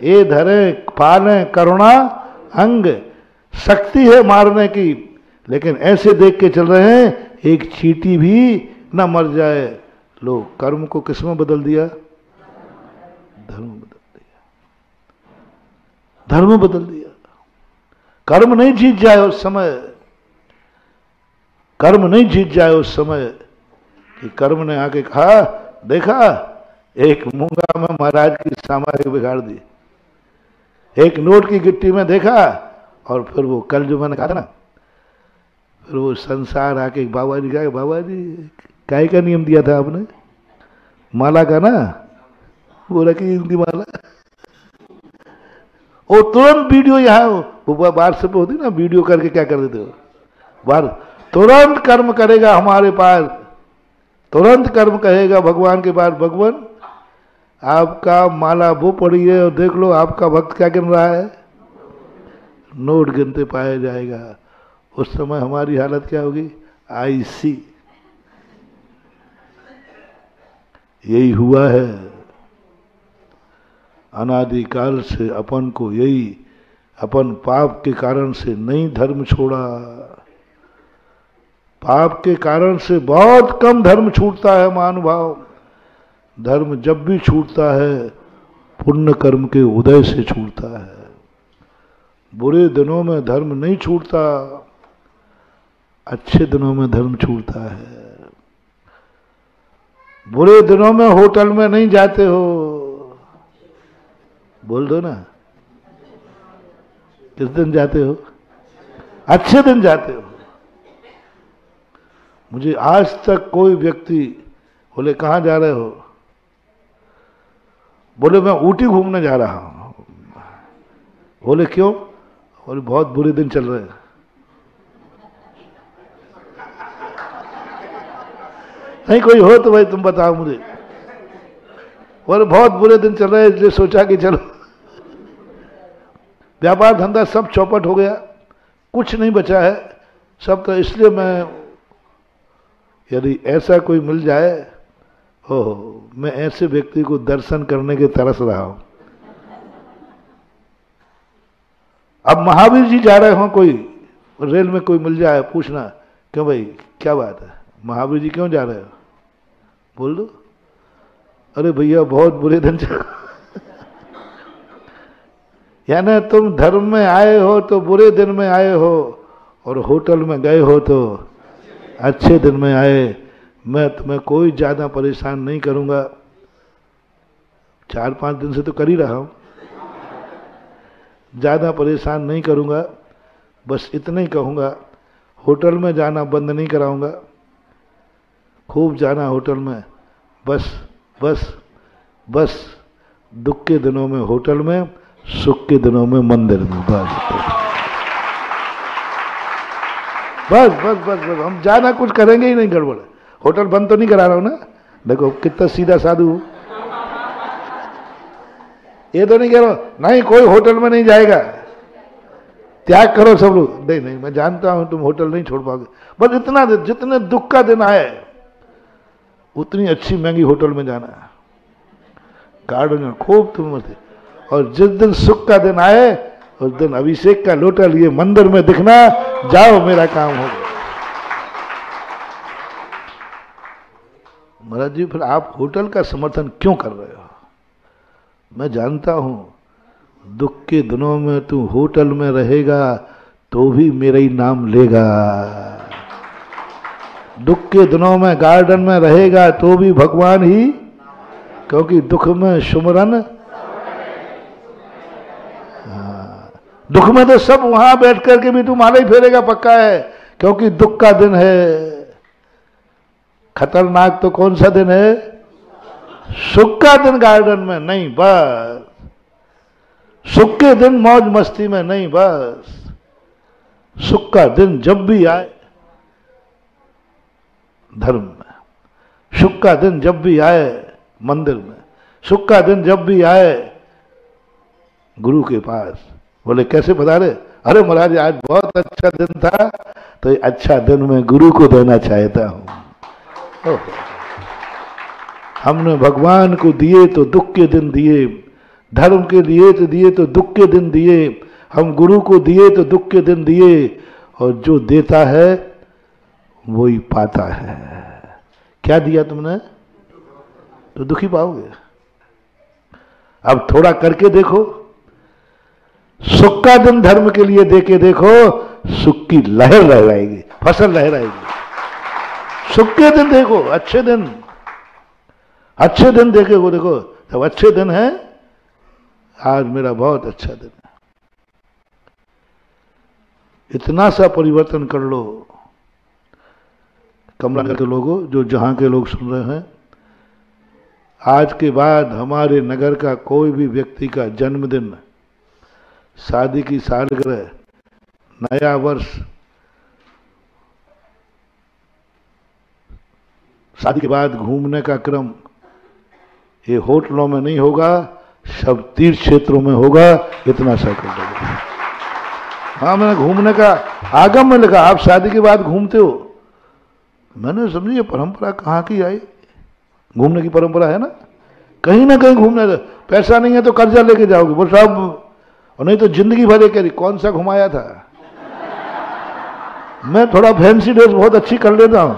Speaker 1: ये धरे, पाले करुणा अंग। शक्ति है मारने की, लेकिन ऐसे देख के चल रहे हैं एक चींटी भी न मर जाए। लो, कर्म को किस में बदल दिया? धर्म बदल दिया। धर्म बदल दिया। कर्म नहीं जीत जाए उस समय, कर्म नहीं जीत जाए उस समय कि कर्म ने आके कहा देखा, एक मूंगा में महाराज की सामग्री बिगाड़ दी, एक नोट की गिट्टी में देखा। और फिर वो कल जो मैंने कहा था ना, फिर वो संसार आके बाबा जी कहा, बाबा जी काय का नियम दिया था आपने? माला का ना। बोला कि इनकी माला। वो तुरंत वीडियो यहाँ वो व्हाट्सएप होती ना, वीडियो करके क्या कर देते हो बार, तुरंत कर्म करेगा हमारे पास, तुरंत कर्म कहेगा भगवान के पास, भगवान आपका माला वो पड़ी है और देख लो आपका भक्त क्या गिन रहा है। नोट गिनते पाया जाएगा। उस समय हमारी हालत क्या होगी? आईसी। यही हुआ है। अनादिकाल से अपन को यही, अपन पाप के कारण से नहीं धर्म छोड़ा। पाप के कारण से बहुत कम धर्म छूटता है महानुभाव। धर्म जब भी छूटता है पुण्य कर्म के उदय से छूटता है। बुरे दिनों में धर्म नहीं छूटता, अच्छे दिनों में धर्म छूटता है। बुरे दिनों में होटल में नहीं जाते हो, बोल दो ना, किस दिन जाते हो? अच्छे दिन जाते हो। मुझे आज तक कोई व्यक्ति बोले कहाँ जा रहे हो? बोले मैं ऊटी घूमने जा रहा हूं। बोले क्यों? बोले बहुत बुरे दिन चल रहे हैं। नहीं कोई हो तो भाई तुम बताओ मुझे। बोले बहुत बुरे दिन चल रहे हैं इसलिए सोचा कि चलो। व्यापार धंधा सब चौपट हो गया, कुछ नहीं बचा है सब। तो इसलिए मैं, यदि ऐसा कोई मिल जाए, हो मैं ऐसे व्यक्ति को दर्शन करने के तरस रहा हूं। अब महावीर जी जा रहे हो, कोई रेल में कोई मिल जाए, पूछना क्यों भाई क्या बात है, महावीर जी क्यों जा रहे हो? बोल दो अरे भैया बहुत बुरे दिन चल। यानी तुम धर्म में आए हो तो बुरे दिन में आए हो, और होटल में गए हो तो अच्छे दिन में आए। मैं तुम्हें कोई ज्यादा परेशान नहीं करूंगा, 4-5 दिन से तो कर ही रहा हूं, ज्यादा परेशान नहीं करूंगा। बस इतना ही कहूंगा, होटल में जाना बंद नहीं कराऊंगा, खूब जाना होटल में। बस बस बस दुख के दिनों में होटल में, सुख के दिनों में मंदिर में। बस बस बस बस हम ज्यादा कुछ करेंगे ही नहीं गड़बड़। होटल बंद तो नहीं करा रहा हूं ना, देखो कितना सीधा साधु हूं। ये तो नहीं कह रहा नहीं कोई होटल में नहीं जाएगा, त्याग करो सब लोग। नहीं नहीं मैं जानता हूं तुम होटल नहीं छोड़ पाओगे। बस इतना जितने दुख का दिन आए उतनी अच्छी महंगी होटल में जाना है, गार्डन में खूब तुम मस्ती। और जिस दिन सुख का दिन आए उस दिन अभिषेक का लोटा लिए मंदिर में दिखना, जाओ मेरा काम हो गया। महाराज जी फिर आप होटल का समर्थन क्यों कर रहे हो? मैं जानता हूं दुख के दिनों में तू होटल में रहेगा तो भी मेरा ही नाम लेगा, दुख के दिनों में गार्डन में रहेगा तो भी भगवान ही, क्योंकि दुख में सुमरन, दुख में तो सब वहां बैठ करके भी तू माला ही फेरेगा पक्का है, क्योंकि दुख का दिन है। खतरनाक तो कौन सा दिन है? सुख का दिन गार्डन में नहीं, बस सुख के दिन मौज मस्ती में नहीं, बस सुख का दिन जब भी आए धर्म में, सुख का दिन जब भी आए मंदिर में, सुख का दिन जब भी आए गुरु के पास। बोले कैसे बता रहे? अरे महाराज आज बहुत अच्छा दिन था, तो ये अच्छा दिन मैं गुरु को देना चाहता हूं। हमने भगवान को दिए तो दुख के दिन दिए, धर्म के लिए तो दिए तो दुख के दिन दिए, हम गुरु को दिए तो दुख के दिन दिए, और जो देता है वो ही पाता है। क्या दिया तुमने तो दुखी पाओगे। अब थोड़ा करके देखो, सुख का दिन धर्म के लिए देके देखो, सुख की लहर लहराएगी, फसल लहराएगी। सुख के दिन देखो, अच्छे दिन, अच्छे दिन देखे वो देखो, जब अच्छे दिन है, आज मेरा बहुत अच्छा दिन है, इतना सा परिवर्तन कर लो। कमला के लोगों, जो जहां के लोग सुन रहे हैं, आज के बाद हमारे नगर का कोई भी व्यक्ति का जन्मदिन, शादी की सालगिरह, नया वर्ष, शादी के बाद घूमने का क्रम, ये होटलों में नहीं होगा, सब तीर्थ क्षेत्रों में होगा। इतना सा कर दो। हाँ, मैंने घूमने का आगम में लिखा, आप शादी के बाद घूमते हो। मैंने समझी ये परंपरा कहाँ की आई, घूमने की परंपरा है ना, कहीं ना कहीं घूमने। पैसा नहीं है तो कर्जा लेके जाओगे, बोल साहब, और नहीं तो जिंदगी भर कह रही कौन सा घुमाया था। मैं थोड़ा फैंसी ड्रेस बहुत अच्छी कर लेता हूं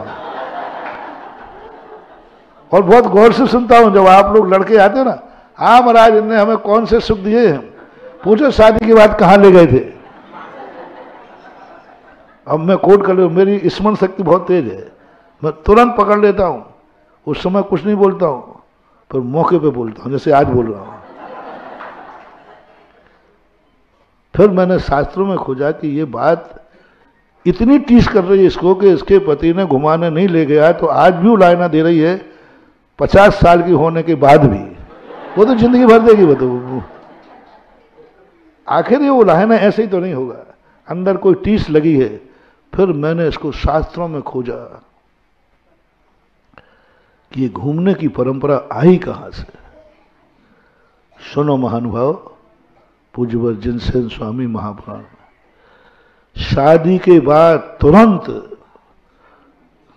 Speaker 1: और बहुत गौर से सुनता हूं। जब आप लोग लड़के आते हो ना, हाँ महाराज इनने हमें कौन से सुख दिए हैं, पूछो शादी के बाद कहाँ ले गए थे। अब मैं कोट कर लूँ, मेरी स्मरण शक्ति बहुत तेज है, मैं तुरंत पकड़ लेता हूं। उस समय कुछ नहीं बोलता हूं, पर मौके पे बोलता हूं, जैसे आज बोल रहा हूं। फिर मैंने शास्त्रों में खोजा कि ये बात इतनी टीस कर रही है इसको कि इसके पति ने घुमाने नहीं ले गया, तो आज भी उलायना दे रही है 50 साल की होने के बाद भी। वो तो जिंदगी भर देगी वो तो। आखिर ये उलायना ऐसे ही तो नहीं होगा, अंदर कोई टीस लगी है। फिर मैंने इसको शास्त्रों में खोजा कि ये घूमने की परंपरा आई कहां से। सुनो महानुभाव, पूज्यवर जिनसेन स्वामी महापुराण, शादी के बाद तुरंत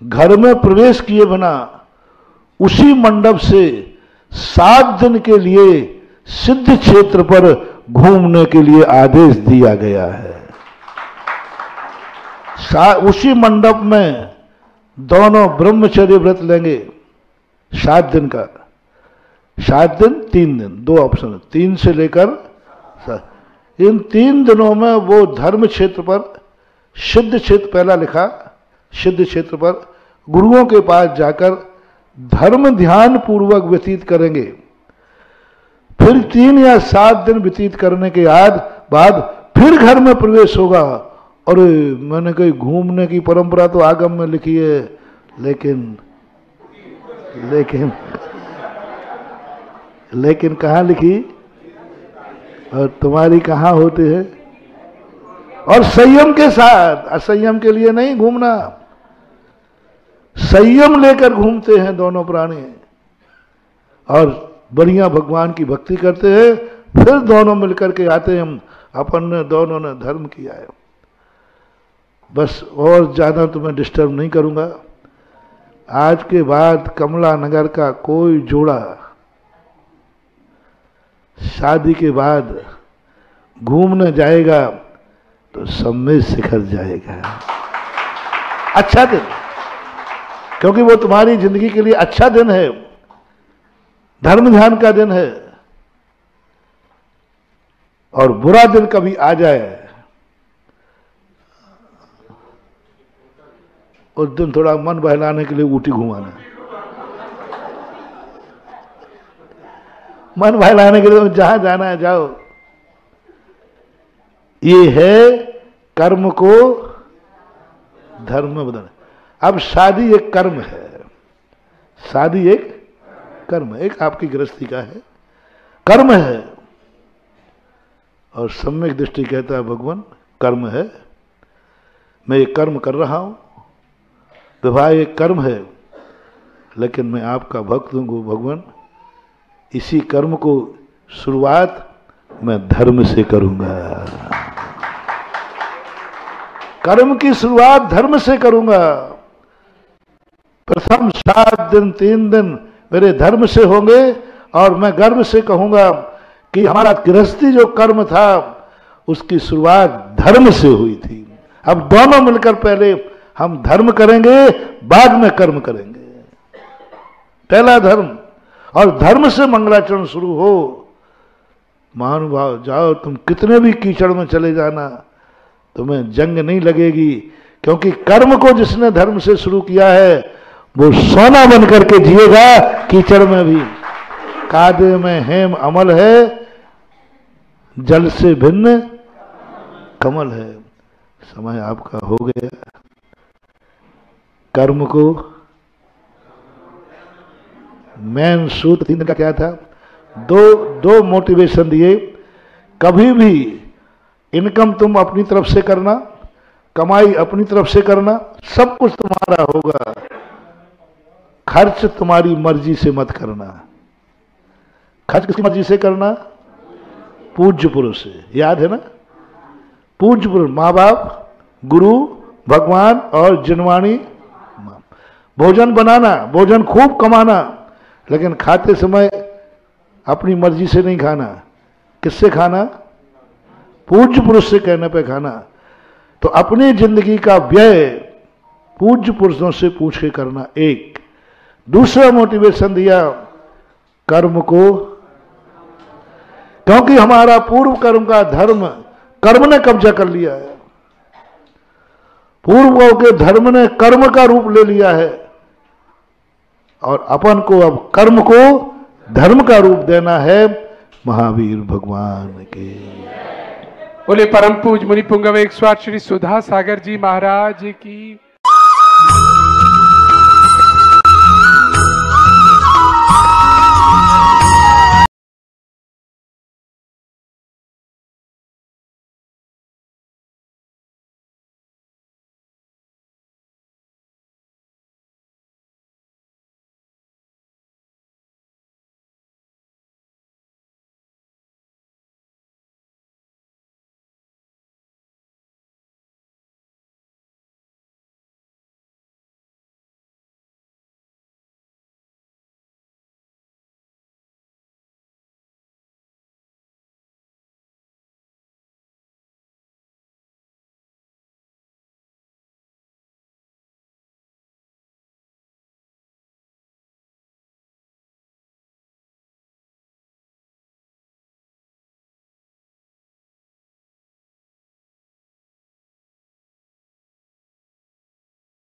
Speaker 1: घर में प्रवेश किए बिना उसी मंडप से 7 दिन के लिए सिद्ध क्षेत्र पर घूमने के लिए आदेश दिया गया है। उसी मंडप में दोनों ब्रह्मचर्य व्रत लेंगे 7 दिन का। 7 दिन 3 दिन, 2 ऑप्शन है, 3 से लेकर 7। इन 3 दिनों में वो धर्म क्षेत्र पर, सिद्ध क्षेत्र पहला लिखा, सिद्ध क्षेत्र पर गुरुओं के पास जाकर धर्म ध्यान पूर्वक व्यतीत करेंगे। फिर 3 या 7 दिन व्यतीत करने के बाद फिर घर में प्रवेश होगा। और मैंने कही घूमने की परंपरा तो आगम में लिखी है, लेकिन कहाँ लिखी और तुम्हारी कहाँ होती है। और संयम के साथ, असंयम के लिए नहीं घूमना, संयम लेकर घूमते हैं दोनों प्राणी। और बढ़िया भगवान की भक्ति करते हैं, फिर दोनों मिलकर के आते हैं। अपन ने दोनों ने धर्म किया है। बस और ज्यादा तुम्हें डिस्टर्ब नहीं करूंगा। आज के बाद कमला नगर का कोई जोड़ा शादी के बाद घूमने जाएगा तो सम्मेद शिखर जाएगा। अच्छा दिन, क्योंकि वो तुम्हारी जिंदगी के लिए अच्छा दिन है, धर्म ध्यान का दिन है। और बुरा दिन कभी आ जाए, उस दिन थोड़ा मन बहलाने के लिए ऊटी घुमाना, मन बहलाने के लिए जहां जाना है जाओ। ये है कर्म को धर्म में बदलना। अब शादी एक कर्म है, शादी एक कर्म है, एक आपकी गृहस्थी का है, कर्म है। और सम्यक दृष्टि कहता है भगवान कर्म है, मैं ये कर्म कर रहा हूं, विवाह एक कर्म है, लेकिन मैं आपका भक्त हूं भगवान। इसी कर्म को शुरुआत मैं धर्म से करूंगा, कर्म की शुरुआत धर्म से करूंगा। प्रथम 7 दिन 3 दिन मेरे धर्म से होंगे और मैं गर्व से कहूंगा कि हमारा गृहस्थी जो कर्म था उसकी शुरुआत धर्म से हुई थी। अब दोनों मिलकर पहले हम धर्म करेंगे, बाद में कर्म करेंगे। पहला धर्म, और धर्म से मंगलाचरण शुरू हो। महानुभाव जाओ, तुम कितने भी कीचड़ में चले जाना, तुम्हें जंग नहीं लगेगी, क्योंकि कर्म को जिसने धर्म से शुरू किया है वो सोना बन करके जिएगा कीचड़ में भी। कादे में हेम अमल है, जल से भिन्न कमल है। समय आपका हो गया। कर्म को मेन सूत्र 3 दिन का क्या था? दो मोटिवेशन दिए। कभी भी इनकम तुम अपनी तरफ से करना, कमाई अपनी तरफ से करना, सब कुछ तुम्हारा होगा। खर्च तुम्हारी मर्जी से मत करना। खर्च किसकी मर्जी से करना? पूज्य पुरुष से। याद है ना? पूज्य पुरुष, माँ बाप, गुरु, भगवान और जिनवाणी। भोजन बनाना, भोजन खूब कमाना, लेकिन खाते समय अपनी मर्जी से नहीं खाना। किससे खाना? पूज्य पुरुष से कहने पे खाना। तो अपनी जिंदगी का व्यय पूज्य पुरुषों से पूछ के करना। एक दूसरा मोटिवेशन दिया, कर्म को, क्योंकि हमारा पूर्व कर्म का धर्म कर्म ने कब्जा कर लिया है। पूर्वों के धर्म ने कर्म का रूप ले लिया है और अपन को अब कर्म को धर्म का रूप देना है। महावीर भगवान के
Speaker 2: बोले परम पूज मुनि पुंगव 108 श्री सुधा सागर जी महाराज की।